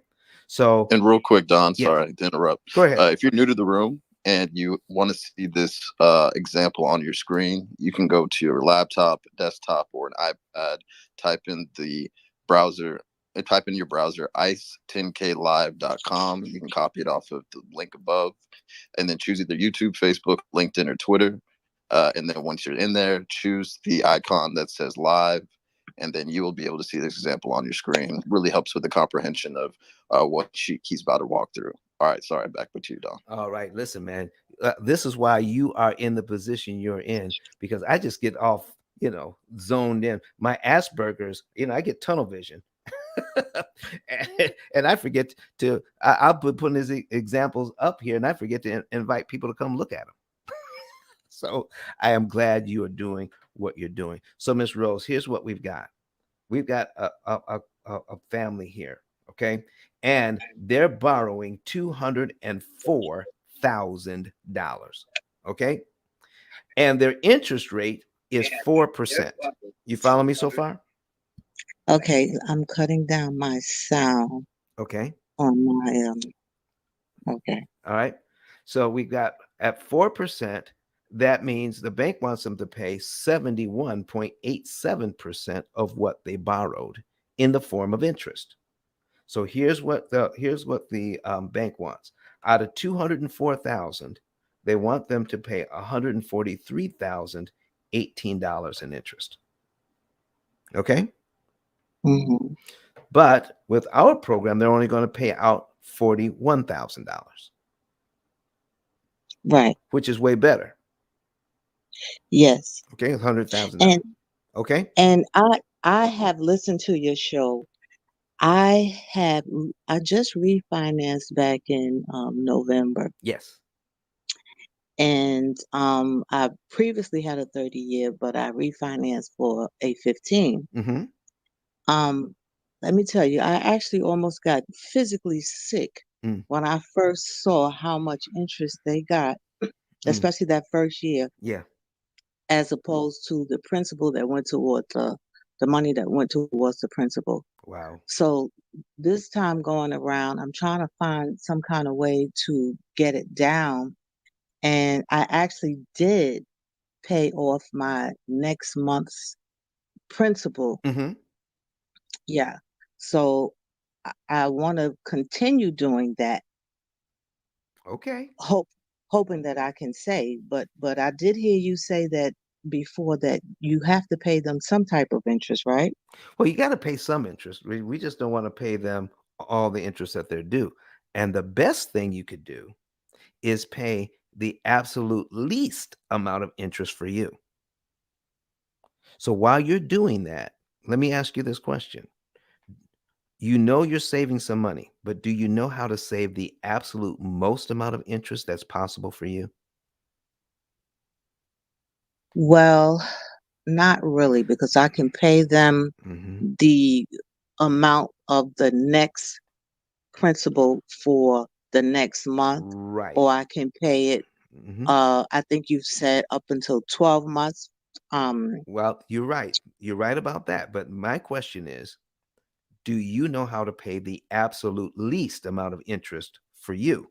So, And real quick, Don, yes. sorry to interrupt. Go ahead. If you're new to the room and you want to see this example on your screen, you can go to your laptop, desktop, or an iPad, type in the browser, type in your browser, ice10klive.com. You can copy it off of the link above, and then choose either YouTube, Facebook, LinkedIn, or Twitter. And then once you're in there, choose the icon that says live, and then you will be able to see this example on your screen. Really helps with the comprehension of what he's about to walk through. All right, sorry, back with you, Don. All right, listen, man. This is why you are in the position you're in, because I just get off, zoned in. My Asperger's, I get tunnel vision. and I forget to, I'll be putting these examples up here, and I forget to invite people to come look at them. So I am glad you are doing what you're doing. So, Miss Rose, here's what we've got. we've got a family here, okay, and they're borrowing $204,000, okay, and their interest rate is 4%. You follow me so far? Okay, I'm cutting down my sound Okay. on my okay. All right. So we got at 4%, that means the bank wants them to pay 71.87% of what they borrowed in the form of interest. So here's what the bank wants. Out of 204,000, they want them to pay $143,018 in interest. Okay? Hmm. But with our program, they're only going to pay out $41,000, Right. which is way better. Yes. Okay, $100,000. And Okay. and I have listened to your show. I just refinanced back in November, Yes. and I previously had a 30-year, but I refinanced for a 15. Mm-hmm. Um, Let me tell you, I actually almost got physically sick Mm. when I first saw how much interest they got, Mm. especially that first year, Yeah. as opposed to the principal that went toward the money that went towards the principal. Wow. So this time going around, I'm trying to find some kind of way to get it down. And I actually did pay off my next month's principal. Mm-hmm. Yeah. So I want to continue doing that, Okay. hoping that I can save. But I did hear you say that before, that you have to pay them some type of interest, right? Well, you got to pay some interest. We just don't want to pay them all the interest that they're due. And the best thing you could do is pay the absolute least amount of interest for you. So while you're doing that, let me ask you this question. You know you're saving some money, but do you know how to save the absolute most amount of interest that's possible for you? Well, not really, because I can pay them Mm-hmm. the amount of the next principal for the next month, Right. or I can pay it, Mm-hmm. I think you said up until 12 months. Um, Well, you're right. You're right about that. But my question is, do you know how to pay the absolute least amount of interest for you?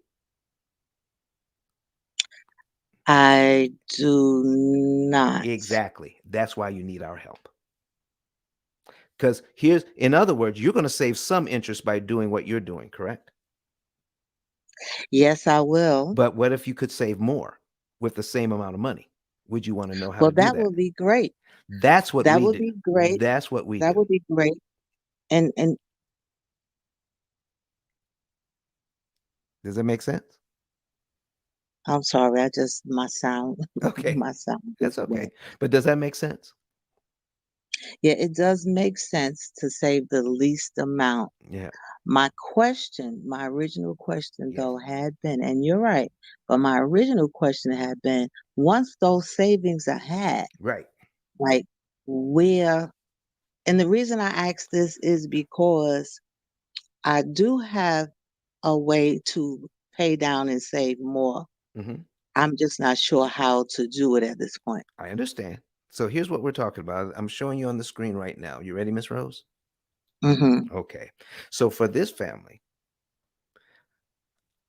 I do not. Exactly. That's why you need our help. Because in other words, you're going to save some interest by doing what you're doing, correct? Yes, I will. But what if you could save more with the same amount of money? Would you want to know how Well, to do that that? would be great. That's what That we would do. be great. That's what we That do. would be great. And Does that make sense? I'm sorry, I just my sound Okay. my sound That's just went. okay. But does that make sense? Yeah, it does make sense to save the least amount. Yeah. My original question Yes. though had been, and you're right, but my original question had been, once those savings are had, Right. like where, and the reason I ask this is because I do have a way to pay down and save more. Hmm. I'm just not sure how to do it at this point. I understand. So here's what we're talking about. I'm showing you on the screen right now. You ready, Miss Rose? Hmm. Okay. So for this family,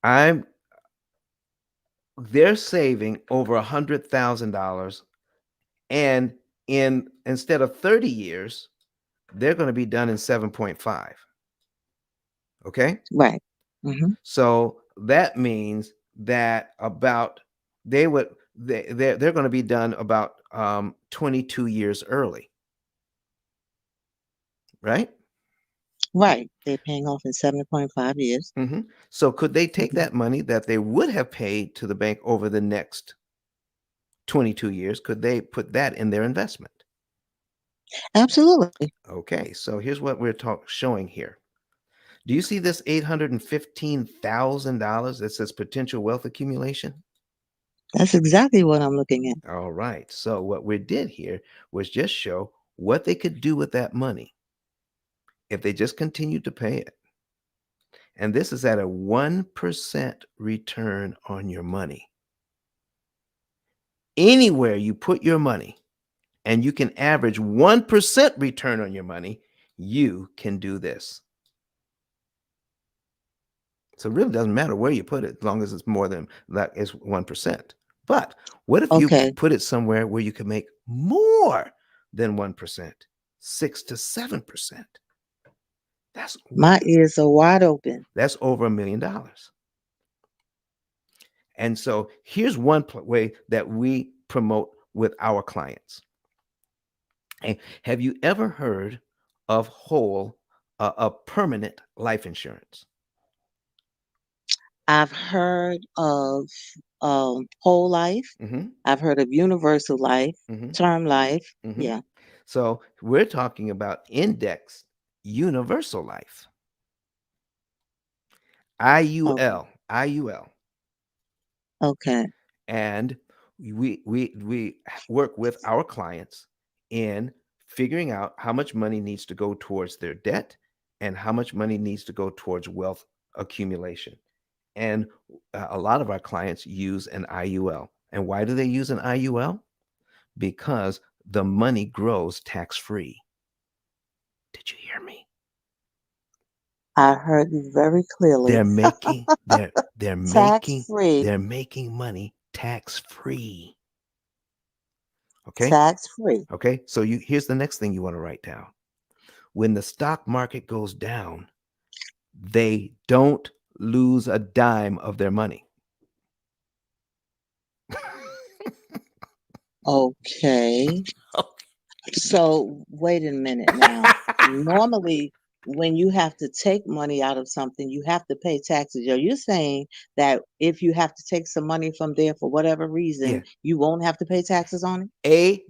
I'm they're saving over $100,000, and instead of 30 years, they're going to be done in 7.5. Okay. Right. Hmm. So that means that about they would they're going to be done about 22 years early, right? Right. They're paying off in 7.5 years. Hmm. So could they take Mhm. that money that they would have paid to the bank over the next 22 years? Could they put that in their investment? Absolutely. Okay, so here's what we're showing here. Do you see this $815,000 that says potential wealth accumulation? That's exactly what I'm looking at. All right. So what we did here was just show what they could do with that money. if they just continue to pay it, and this is at a 1% return on your money, anywhere you put your money and you can average 1% return on your money, you can do this. So it really doesn't matter where you put it, as long as it's more than that is 1%. But what if you Okay. put it somewhere where you can make more than 1%, 6 to 7%? That's My ears are wide open. That's over $1 million. And so here's one way that we promote with our clients. And have you ever heard of permanent life insurance? I've heard of whole life. Mm-hmm. I've heard of universal life, Mm-hmm. term life. Mm-hmm. Yeah. So we're talking about indexed universal life. IUL. IUL. Okay. And we work with our clients in figuring out how much money needs to go towards their debt and how much money needs to go towards wealth accumulation. And a lot of our clients use an IUL. And why do they use an IUL? Because the money grows tax-free. Did you hear me? I heard you very clearly. They're making Tax-free. they're making money tax-free. Okay? Tax-free. Okay? So here's the next thing you want to write down. When the stock market goes down, they don't lose a dime of their money. Okay. So wait a minute now. Normally, when you have to take money out of something, you have to pay taxes. Are you saying that if you have to take some money from there for whatever reason, Yeah. you won't have to pay taxes on it?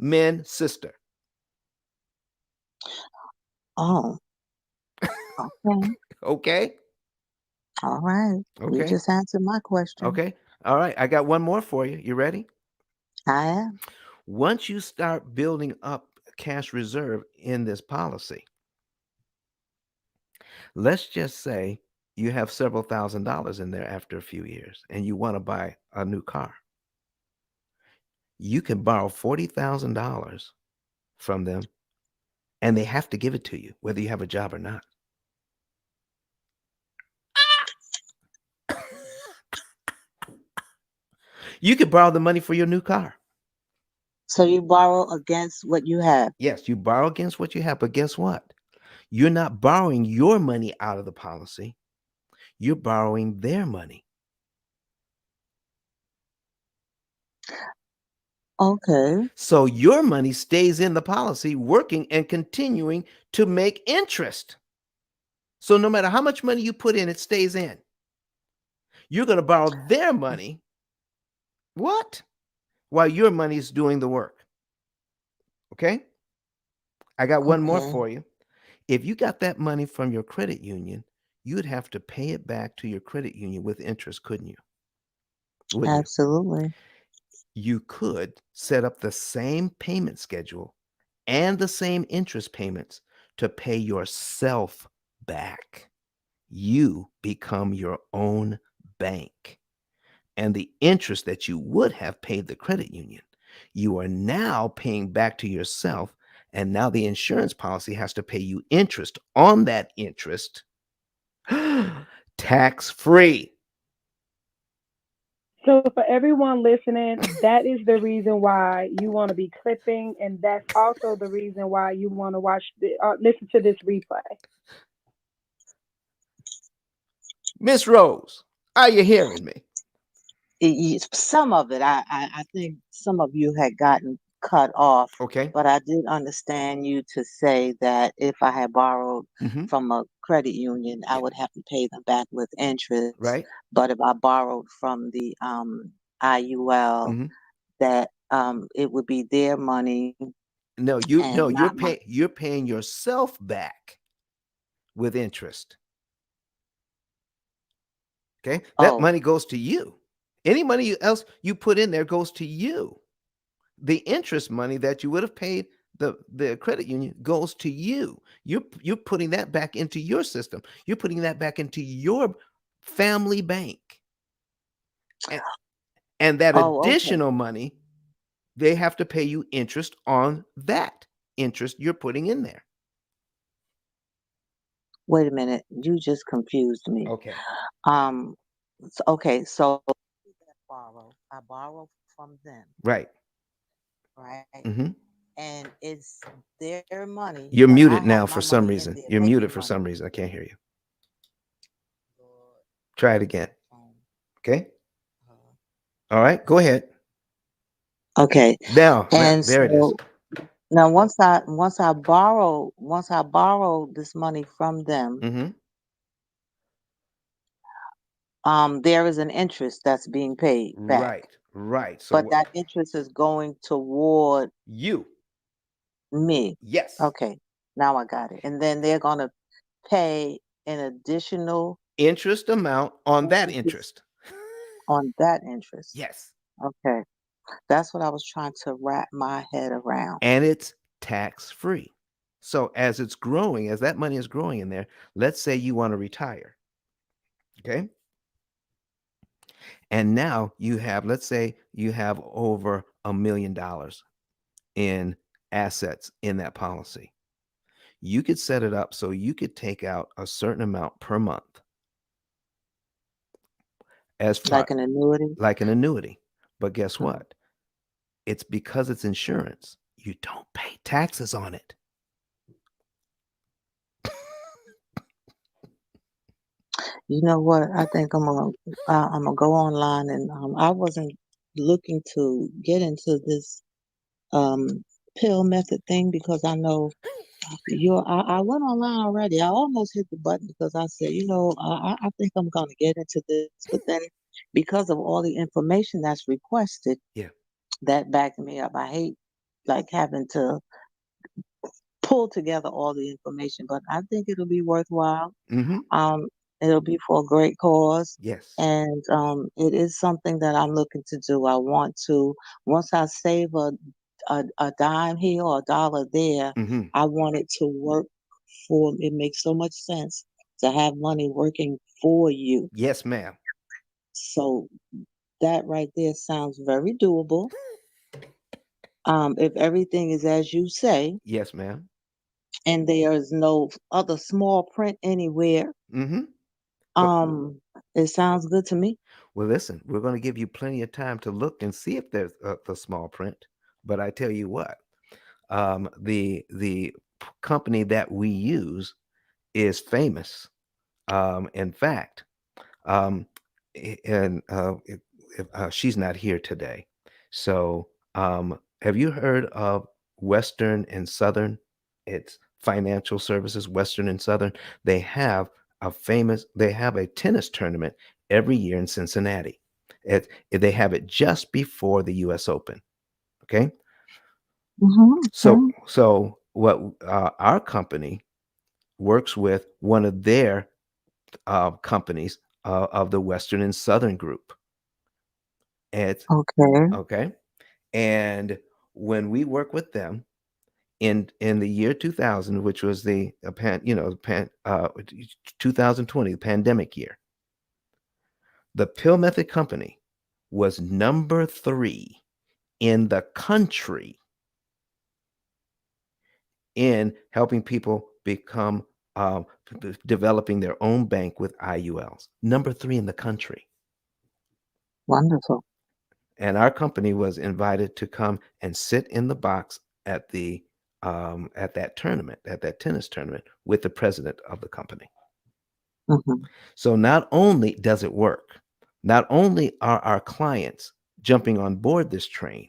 Amen, sister. Oh. Okay. Okay? All right. You Okay. just answered my question. Okay. All right. I got one more for you. You ready? I am. Once you start building up cash reserve in this policy, let's just say you have several $1,000s in there after a few years and you want to buy a new car. You can borrow $40,000 from them and they have to give it to you, whether you have a job or not. You could borrow the money for your new car. So you borrow against what you have. Yes, you borrow against what you have, but guess what? You're not borrowing your money out of the policy. You're borrowing their money. Okay. So your money stays in the policy, working and continuing to make interest. So no matter how much money you put in, it stays in. You're going to borrow their money. What? While your money is doing the work. Okay? I got one more for you. If you got that money from your credit union, you'd have to pay it back to your credit union with interest, couldn't you? Wouldn't you? Absolutely. You could set up the same payment schedule and the same interest payments to pay yourself back. You become your own bank. And the interest that you would have paid the credit union, you are now paying back to yourself. And now the insurance policy has to pay you interest on that interest, tax-free. So for everyone listening, that is the reason why you want to be clipping, and that's also the reason why you want to listen to this replay. Miss Rose, are you hearing me? Some of it, I think some of you had gotten cut off. Okay. But I did understand you to say that if I had borrowed from a credit union, I would have to pay them back with interest. Right. But if I borrowed from the IUL, that it would be their money. No, you're paying yourself back with interest. Okay? That money goes to you. Any money else you put in there goes to you. The interest money that you would have paid the credit union goes to you. You're putting that back into your system. You're putting that back into your family bank. And that Oh, okay. additional money, they have to pay you interest on that interest you're putting in there. Wait a minute. You just confused me. Okay. Okay, so I borrow from them, Right. right? Hmm. And it's their money, You're but I muted have now my for some money in reason. there You're muted making for money. some reason. I can't hear you. Lord, Try it again. um, Okay. uh, All right. Go ahead. Okay, Now, and there it is. so now once I borrow this money from them, Hmm. there is an interest that's being paid back, Right. Right. So but that interest is going toward you. me. Yes. Okay, now I got it. And then they're gonna pay an additional Interest amount on that interest interest. on that interest. Yes. Okay, that's what I was trying to wrap my head around. And it's tax free. So as it's growing, as that money is growing in there, let's say you want to retire. Okay. And now you have, let's say you have over $1 million in assets in that policy. You could set it up so you could take out a certain amount per month as far Like an annuity. like an annuity. But guess Uh, what? It's because it's insurance. You don't pay taxes on it. You know what? I think I'm gonna go online and I wasn't looking to get into this pill method thing because I know I went online already. I almost hit the button because I said, I think I'm gonna get into this, but then because of all the information that's requested, Yeah. that backed me up. I hate like having to pull together all the information, but I think it'll be worthwhile. Mm-hmm. Um, it'll be for a great cause. Yes. And it is something that I'm looking to do. I want to, once I save a dime here or a dollar there, Mm-hmm. I want it to work for, it makes so much sense to have money working for you. Yes, ma'am. So that right there sounds very doable. If everything is as you say, Yes, ma'am. and there is no other small print anywhere, Mm-hmm. Well, it sounds good to me. well, listen, we're going to give you plenty of time to look and see if there's the small print. But I tell you what, the company that we use is famous. In fact, um, and she's not here today. So, have you heard of Western and Southern? It's financial services, Western and Southern. They have they have a tennis tournament every year in Cincinnati. They have it just before the U.S. Open. Okay. So, Okay. what our company works with one of their companies of the Western and Southern group. It's Okay. okay. And when we work with them in the year 2000, which was the 2020, the pandemic year, the Pill Method Company was number 3 in the country in helping people become developing their own bank with IULs. Number 3 in the country. Wonderful. And our company was invited to come and sit in the box at that tournament, at that tennis tournament, with the president of the company. Hmm. So not only does it work, not only are our clients jumping on board this train,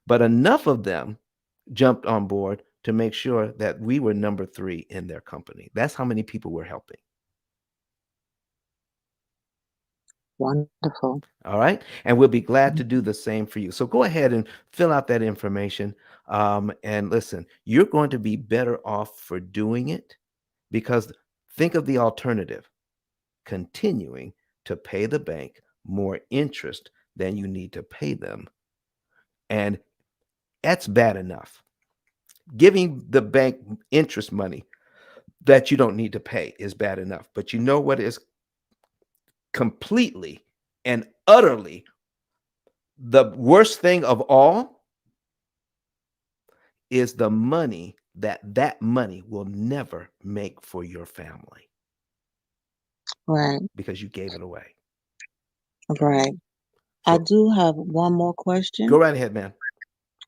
but enough of them jumped on board to make sure that we were number 3 in their company. That's how many people we're helping. Wonderful. All right. And we'll be glad to do the same for you. So go ahead and fill out that information. And listen, you're going to be better off for doing it because think of the alternative, continuing to pay the bank more interest than you need to pay them. And that's bad enough. giving the bank interest money that you don't need to pay is bad enough. But you know what is completely and utterly the worst thing of all is the money that money will never make for your family. Right. Because you gave it away. Right. So, I do have one more question. go right ahead, man.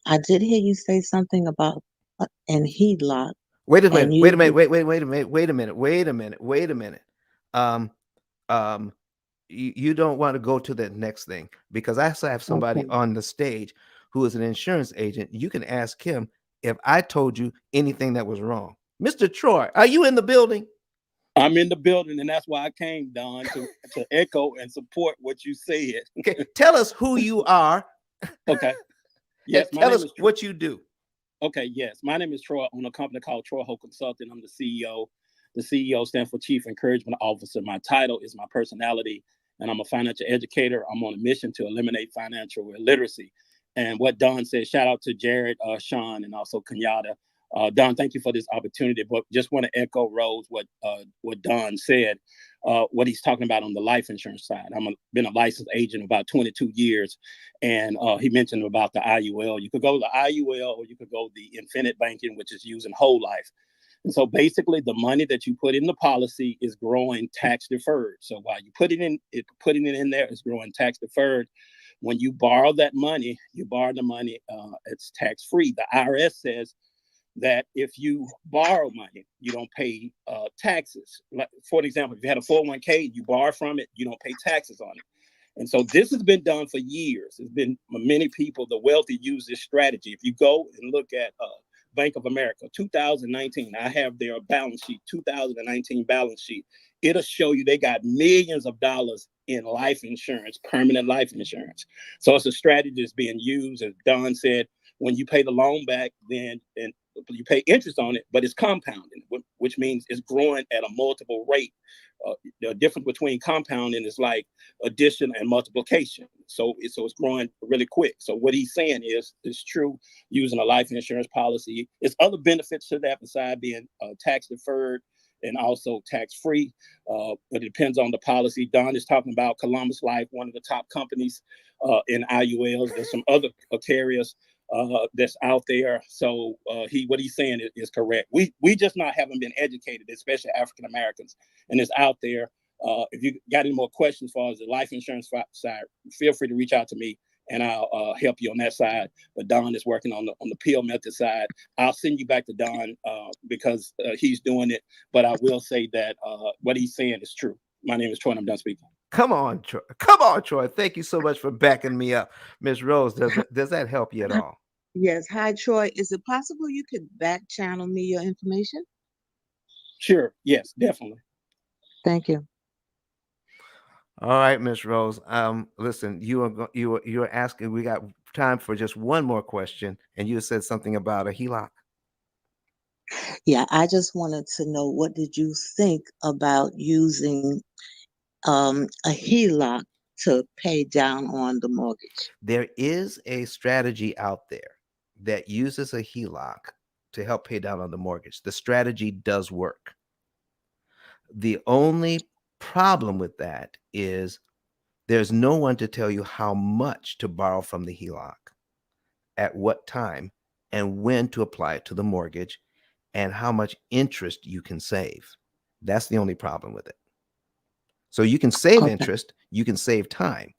I did hear you say something about an HELOC. Wait a and minute. you Wait a minute. Wait a minute. Um, you don't want to go to the next thing because I also have somebody Okay. on the stage who is an insurance agent. You can ask him if I told you anything that was wrong. Mr. Troy, are you in the building? I'm in the building, and that's why I came, Don, to echo and support what you said. Okay, tell us who you are. Okay. Yes, and tell us what you do. Okay, yes. My name is Troy. I own a company called Troy Ho Consulting. I'm the CEO. The CEO stands for Chief Encouragement Officer. My title is my personality, and I'm a financial educator. I'm on a mission to eliminate financial illiteracy. And what Don said, shout out to Jared, Sean, and also Kenyatta. Don, thank you for this opportunity. But just want to echo Rose what Don said. What he's talking about on the life insurance side. Been a licensed agent about 22 years, and he mentioned about the IUL. You could go to the IUL, or you could go the infinite banking, which is using whole life. And so basically, the money that you put in the policy is growing tax deferred. So while you putting it in there, it's growing tax deferred. When you borrow that money, you borrow the money, it's tax free. The IRS says that if you borrow money, you don't pay taxes. Like, for example, if you had a 401k, you borrow from it, you don't pay taxes on it. And so this has been done for years. There's been many people, the wealthy, use this strategy. If you go and look at Bank of America, 2019, I have their balance sheet, 2019 balance sheet. It'll show you they got millions of dollars in life insurance, permanent life insurance. So it's a strategy that's being used. As Don said, when you pay the loan back, then and you pay interest on it, but it's compounding, which means it's growing at a multiple rate. The difference between compounding is like addition and multiplication. So it's growing really quick. So what he's saying is it's true using a life insurance policy. There's other benefits to that besides being tax deferred and also tax free. But it depends on the policy. Don is talking about Columbus Life, one of the top companies in IULs. There's some other carriers that's out there. So what he's saying is correct. We just haven't been educated, especially African Americans, and it's out there. If you got any more questions as far as the life insurance side, feel free to reach out to me, and I'll help you on that side. But Don is working on the P.I.L.L method side. I'll send you back to Don because he's doing it. But I will say that what he's saying is true. My name is Troy, and I'm done speaking. Come on, Troy. Come on, Troy. Thank you so much for backing me up. Miss Rose, does that help you at all? Yes. Hi, Troy. Is it possible you could back channel me your information? Sure. Yes, definitely. Thank you. All right, Miss Rose. Listen, you are asking. We got time for just one more question, and you said something about a HELOC. Yeah, I just wanted to know, what did you think about using a HELOC to pay down on the mortgage? There is a strategy out there that uses a HELOC to help pay down on the mortgage. The strategy does work. The only problem with that is there's no one to tell you how much to borrow from the HELOC, at what time, and when to apply it to the mortgage, and how much interest you can save. That's the only problem with it. So you can save interest, you can save time,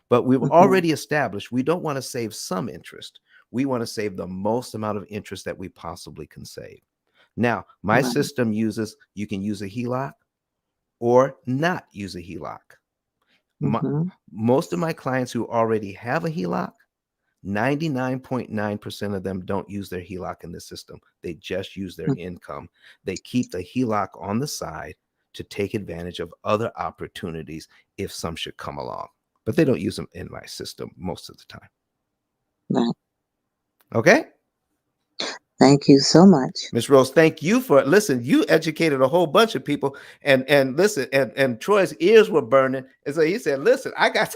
but we've already established we don't want to save some interest. We want to save the most amount of interest that we possibly can save. Now, my system uses, you can use a HELOC or not use a HELOC. Most of my clients who already have a HELOC, 99.9% of them don't use their HELOC in the system. They just use their income. They keep the HELOC on the side to take advantage of other opportunities if some should come along. But they don't use them in my system most of the time. Right. Okay? Thank you so much. Ms. Rose, thank you for listen. You educated a whole bunch of people, and listen, and Troy's ears were burning, and so he said, "Listen, I got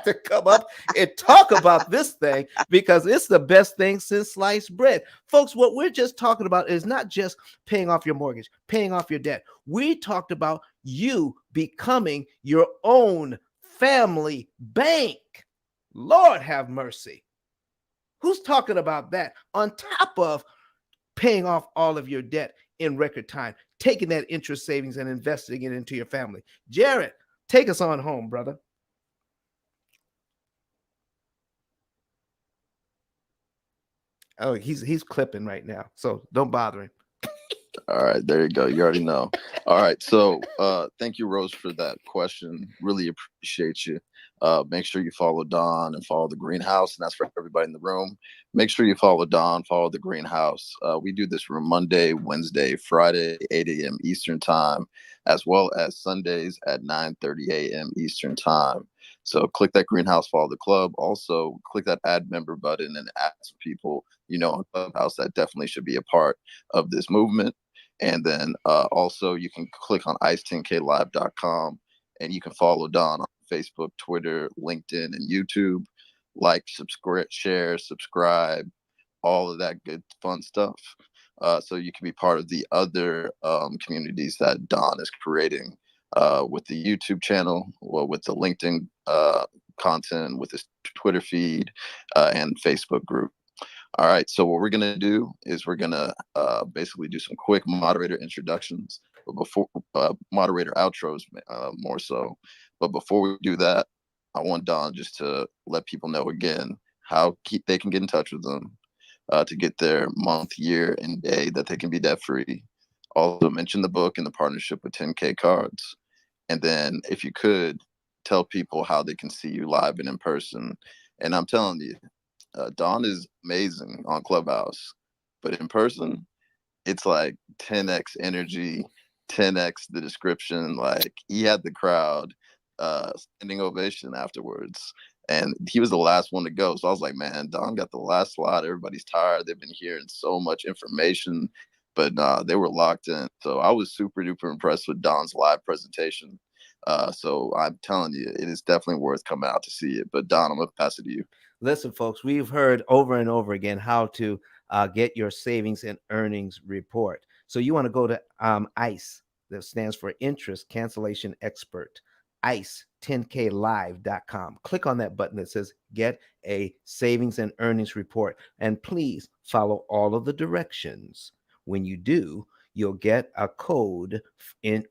to come up and talk about this thing because it's the best thing since sliced bread, folks." What we're just talking about is not just paying off your mortgage, paying off your debt. We talked about you becoming your own family bank. Lord have mercy. Who's talking about that on top of paying off all of your debt in record time, taking that interest savings and investing it into your family? Jared, take us on home, brother. Oh, he's clipping right now, so don't bother him. All right, there you go. You already know. All right, so thank you, Rose, for that question. Really appreciate you. Make sure you follow Don and follow the Greenhouse, and that's for everybody in the room. Make sure you follow Don, follow the Greenhouse. We do this room Monday, Wednesday, Friday, 8 a.m. Eastern time, as well as Sundays at 9:30 a.m. Eastern time. So click that Greenhouse, follow the club. Also, click that add member button and add some people on Clubhouse that definitely should be a part of this movement. And then also you can click on ice10klive.com and you can follow Don on Facebook, Twitter, LinkedIn, and YouTube. Like, subscribe, share, subscribe, all of that good fun stuff. So you can be part of the other communities that Don is creating with the YouTube channel, well, with the LinkedIn content, with his Twitter feed, and Facebook group. All right, so what we're going to do is we're going to basically do some quick moderator introductions, but before moderator outros more so. But before we do that, I want Don just to let people know again how they can get in touch with them to get their month, year, and day that they can be debt free. Also mention the book and the partnership with 10K Cards. And then if you could tell people how they can see you live and in person. And I'm telling you, Don is amazing on Clubhouse, but in person, it's like 10x energy, 10x the description. Like, he had the crowd standing ovation afterwards, and he was the last one to go. So I was like, man, Don got the last slot. Everybody's tired. They've been hearing so much information, but they were locked in. So I was super duper impressed with Don's live presentation. So I'm telling you, it is definitely worth coming out to see it. But Don, I'm gonna pass it to you. Listen, folks, we've heard over and over again how to get your savings and earnings report. So you want to go to ICE, that stands for Interest Cancellation Expert, ice10klive.com. Click on that button that says Get a Savings and Earnings Report, and please follow all of the directions. When you do, you'll get a code in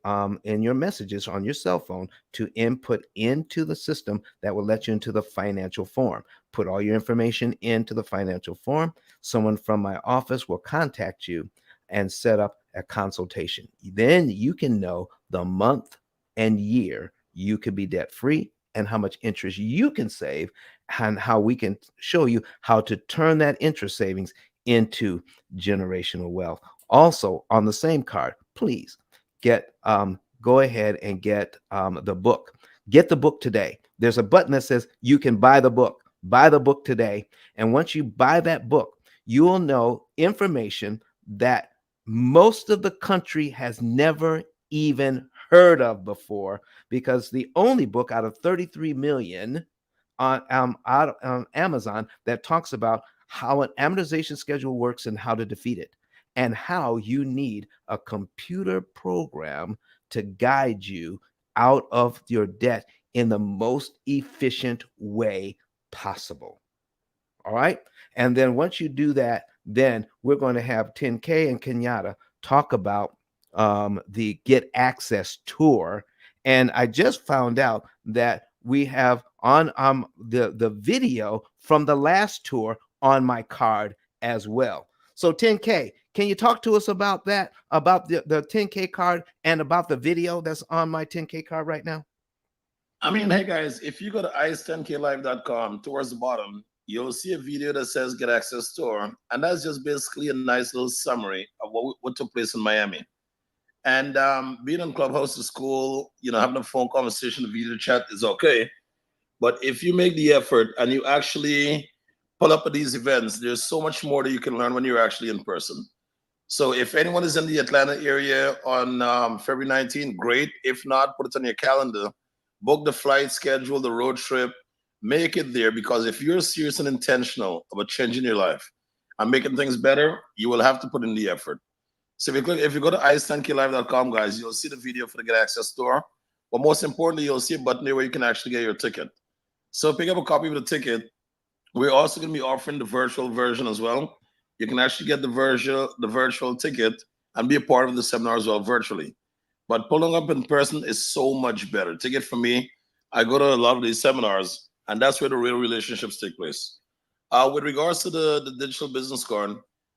your messages on your cell phone to input into the system that will let you into the financial form. Put all your information into the financial form. Someone from my office will contact you and set up a consultation. Then you can know the month and year you can be debt free and how much interest you can save, and how we can show you how to turn that interest savings into generational wealth. Also, on the same card, please go ahead and get the book. Get the book today. There's a button that says you can buy the book. Buy the book today. And once you buy that book, you will know information that most of the country has never even heard of before, because the only book out of 33 million on Amazon that talks about how an amortization schedule works and how to defeat it, and how you need a computer program to guide you out of your debt in the most efficient way possible. All right. And then once you do that, then we're going to have 10K and Kenyatta talk about the Get Access tour. And I just found out that we have on the video from the last tour on my card as well. So 10K, can you talk to us about that, about the 10K card and about the video that's on my 10K card right now? I mean, hey guys, if you go to ice10klive.com, towards the bottom, you'll see a video that says Get Access Tour. And that's just basically a nice little summary of what took place in Miami. And being on Clubhouse is cool. Having a phone conversation, a video chat is okay. But if you make the effort and you actually pull up at these events. There's so much more that you can learn when you're actually in person. So if anyone is in the Atlanta area on February 19th, great. If not, put it on your calendar. Book the flight, schedule the road trip, make it there, because if you're serious and intentional about changing your life and making things better, you will have to put in the effort. So if you go to ice10klive.com, guys, you'll see the video for the Get Access store. But most importantly, you'll see a button there where you can actually get your ticket. So pick up a copy of the ticket. We're also going to be offering the virtual version as well. You can actually get the virtual ticket and be a part of the seminar as well virtually. But pulling up in person is so much better. Take it from me. I go to a lot of these seminars, and that's where the real relationships take place. With regards to the digital business card,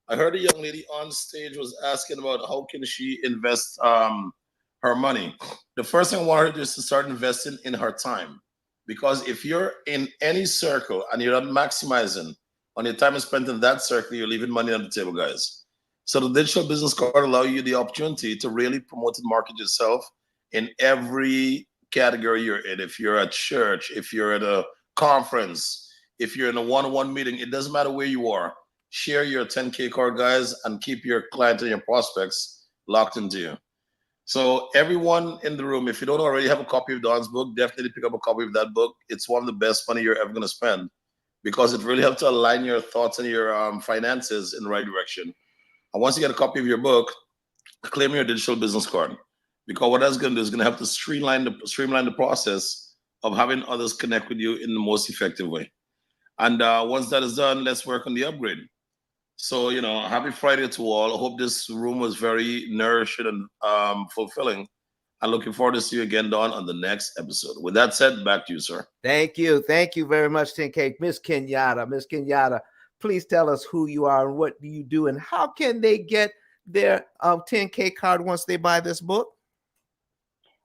I heard a young lady on stage was asking about how can she invest her money. The first thing I want her to do is to start investing in her time. Because if you're in any circle and you're not maximizing on your time spent in that circle, you're leaving money on the table, guys. So the digital business card allows you the opportunity to really promote and market yourself in every category you're in. If you're at church, if you're at a conference, if you're in a one-on-one meeting, it doesn't matter where you are. Share your 10K card, guys, and keep your client and your prospects locked into you. So everyone in the room, if you don't already have a copy of Don's book, definitely pick up a copy of that book. It's one of the best money you're ever going to spend, because it really helps to align your thoughts and your finances in the right direction. And once you get a copy of your book, claim your digital business card, because what that's going to do is going to help to streamline the process of having others connect with you in the most effective way. And once that is done, let's work on the upgrade. So, happy Friday to all. I hope this room was very nourishing and fulfilling. I'm looking forward to see you again, Don, on the next episode. With that said, back to you, sir. Thank you. Thank you very much, 10K. Miss Kenyatta. Miss Kenyatta, please tell us who you are and what do you do and how can they get their 10K card once they buy this book?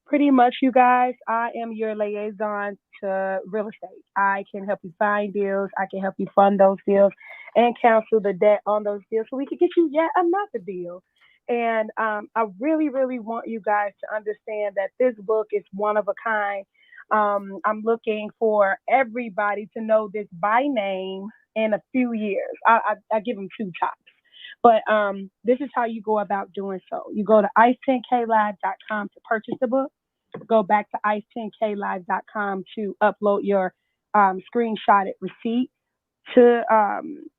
Pretty much, you guys, I am your liaison to real estate. I can help you find deals. I can help you fund those deals and cancel the debt on those deals so we can get you yet another deal. And I really, really want you guys to understand that this book is one of a kind. I'm looking for everybody to know this by name in a few years. I give them two tops. But this is how you go about doing so. You go to ice10klive.com to purchase the book. Go back to ice10klive.com to upload your screenshotted receipt to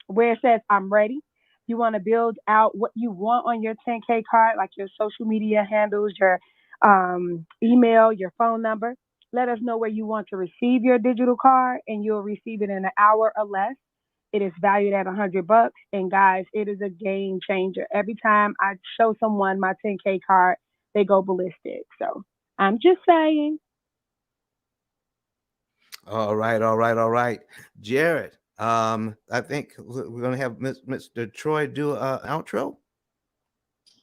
where it says I'm ready. You want to build out what you want on your 10K card, like your social media handles, your email, your phone number. Let us know where you want to receive your digital card, and you'll receive it in an hour or less. It is valued at $100. And guys, it is a game changer. Every time I show someone my 10K card, they go ballistic. So I'm just saying. All right, all right, all right. Jared, I think we're going to have Mr. Troy do an outro.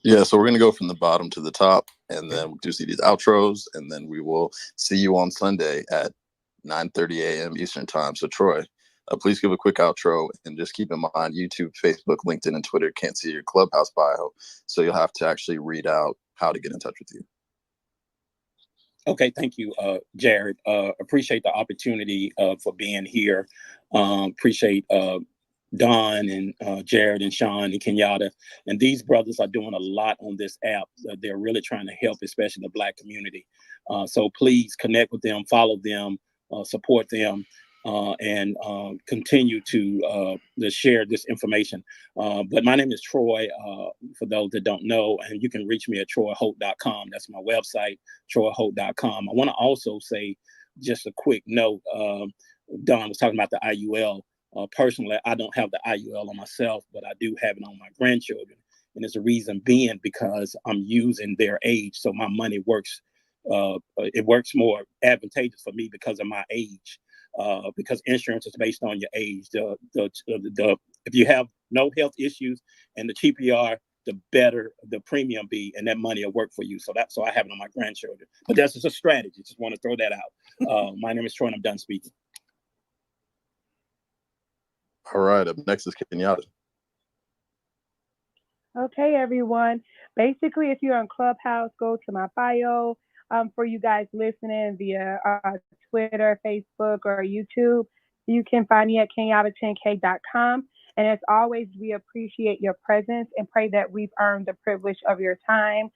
Yeah, so we're going to go from the bottom to the top, and then we'll do see these outros, and then we will see you on Sunday at 9:30 a.m. Eastern time. So Troy, please give a quick outro, and just keep in mind YouTube, Facebook, LinkedIn, and Twitter can't see your Clubhouse bio, so you'll have to actually read out how to get in touch with you. Okay, thank you, Jared. Appreciate the opportunity for being here. Appreciate Don and Jared and Sean and Kenyatta. And these brothers are doing a lot on this app. They're really trying to help, especially the Black community. So please connect with them, follow them, support them, and continue to share this information. But my name is Troy, for those that don't know, and you can reach me at troyholt.com. That's my website, troyholt.com. I want to also say just a quick note. Don was talking about the IUL. Personally, I don't have the IUL on myself, but I do have it on my grandchildren. And there's a reason being because I'm using their age. So my money works. It works more advantageous for me because of my age. Because insurance is based on your age. If you have no health issues and the cheaper you are, the better the premium be, and that money will work for you. So I have it on my grandchildren. But that's just a strategy. Just want to throw that out. My name is Troy, and I'm done speaking. All right, up next is Kenyatta. Okay, everyone. Basically, if you're on Clubhouse, go to my bio. For you guys listening via Twitter, Facebook, or YouTube, You can find me at kenyatta10k.com. And as always, we appreciate your presence and pray that we've earned the privilege of your time.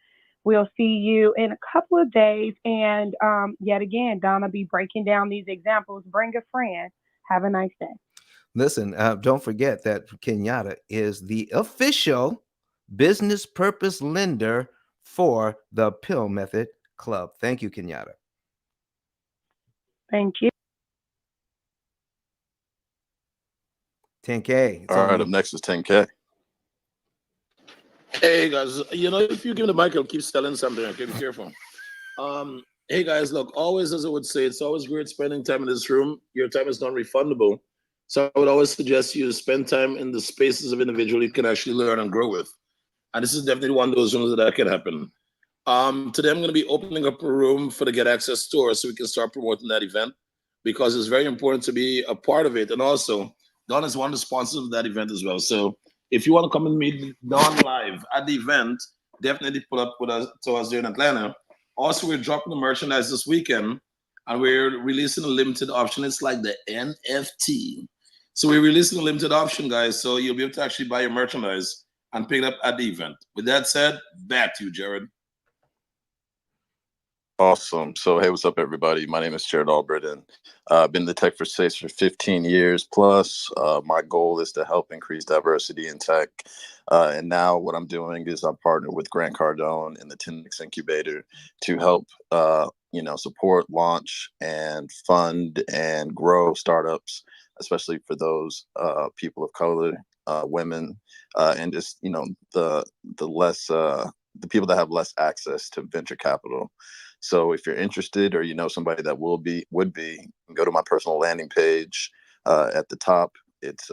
We'll see you in a couple of days. And yet again, Donna be breaking down these examples. Bring a friend. Have a nice day. Listen, don't forget that Kenyatta is the official business purpose lender for the P.I.L.L Method Club. Thank you, Kenyatta. Thank you. 10K. All right, up next is 10K. Hey guys, if you give me the mic, I'll keep selling something. Okay, be careful. Hey guys, look, always as I would say, it's always great spending time in this room. Your time is non-refundable. So I would always suggest you spend time in the spaces of individual you can actually learn and grow with. And this is definitely one of those rooms that can happen. Today I'm going to be opening up a room for the Get Access store so we can start promoting that event because it's very important to be a part of it. And also, Don is one of the sponsors of that event as well. So if you want to come and meet Don live at the event, definitely pull up with us to us there in Atlanta. Also, we're dropping the merchandise this weekend and we're releasing a limited option. It's like the NFT. So we're releasing a limited option, guys. So you'll be able to actually buy your merchandise and pick it up at the event. With that said, back to you, Jared. Awesome. So, hey, what's up, everybody? My name is Jared Albert, and I've been in the tech space for 15 years plus. My goal is to help increase diversity in tech. And now what I'm doing is I'm partnered with Grant Cardone in the 10X Incubator to help, support, launch, and fund and grow startups, especially for those people of color, women, and just, the less, the people that have less access to venture capital. So if you're interested or you know somebody that would be, go to my personal landing page at the top. It's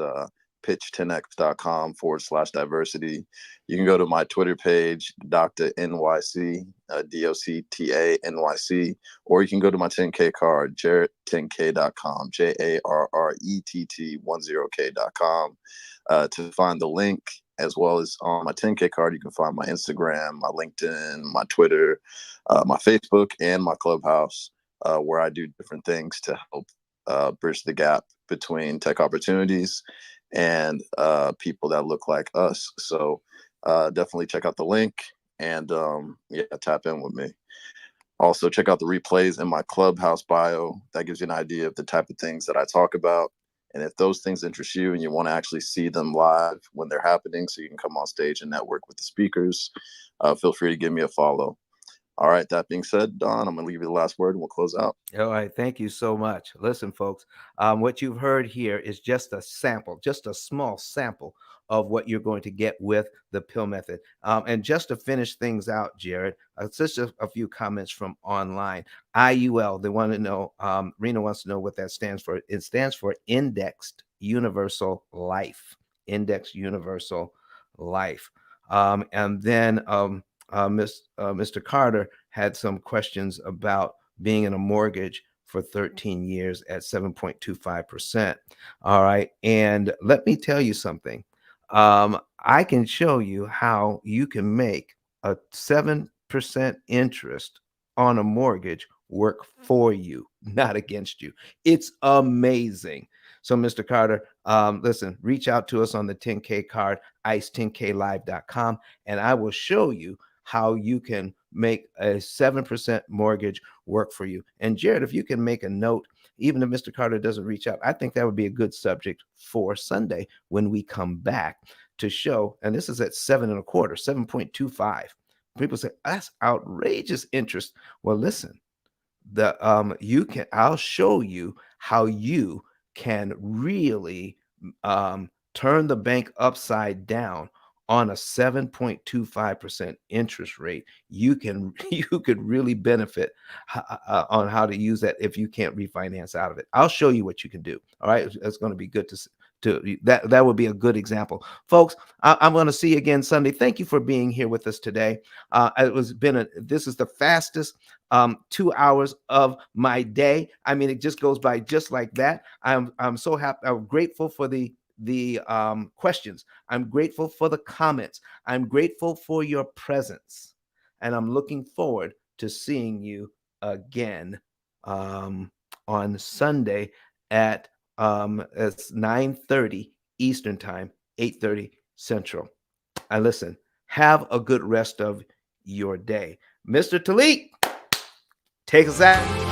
pitch10x.com/diversity. You can go to my Twitter page, Dr. NYC, DOCTA NYC, or you can go to my 10K card, jarrett10k.com, JARRETT10k.com to find the link, as well as on my 10K card, you can find my Instagram, my LinkedIn, my Twitter, my Facebook, and my Clubhouse, where I do different things to help bridge the gap between tech opportunities and people that look like us. So definitely check out the link and tap in with me. Also, check out the replays in my Clubhouse bio. That gives you an idea of the type of things that I talk about. And if those things interest you and you want to actually see them live when they're happening, so you can come on stage and network with the speakers, feel free to give me a follow. All right, that being said, Don, I'm going to leave you the last word and we'll close out. All right, thank you so much. Listen, folks, what you've heard here is just a sample, just a small sample of what you're going to get with the P.I.L.L method. And just to finish things out, Jared, just a few comments from online. IUL, they want to know, Rena wants to know what that stands for. It stands for Indexed Universal Life. Indexed Universal Life. And then Mr. Carter had some questions about being in a mortgage for 13 years at 7.25%. All right. And let me tell you something. I can show you how you can make a 7% interest on a mortgage work for you, not against you. It's amazing. So, Mr. Carter, listen, reach out to us on the 10K card, ice10klive.com, and I will show you how you can make a 7% mortgage work for you. And Jared, if you can make a note, even if Mr. Carter doesn't reach out, I think that would be a good subject for Sunday when we come back to show. And this is at 7.25, 7.25. People say that's outrageous interest. Well, listen, I'll show you how you can really turn the bank upside down on a 7.25% interest rate. You could really benefit on how to use that if you can't refinance out of it. I'll show you what you can do. All right, it's going to be good to that would be a good example, folks. I'm going to see you again Sunday. Thank you for being here with us today. This is the fastest 2 hours of my day. I mean, it just goes by just like that. I'm so happy. I'm grateful for the questions. I'm grateful for the comments. I'm grateful for your presence, and I'm looking forward to seeing you again on Sunday at It's 9:30 Eastern time, 8:30 Central. And listen, have a good rest of your day. Mr. Talik, take us out.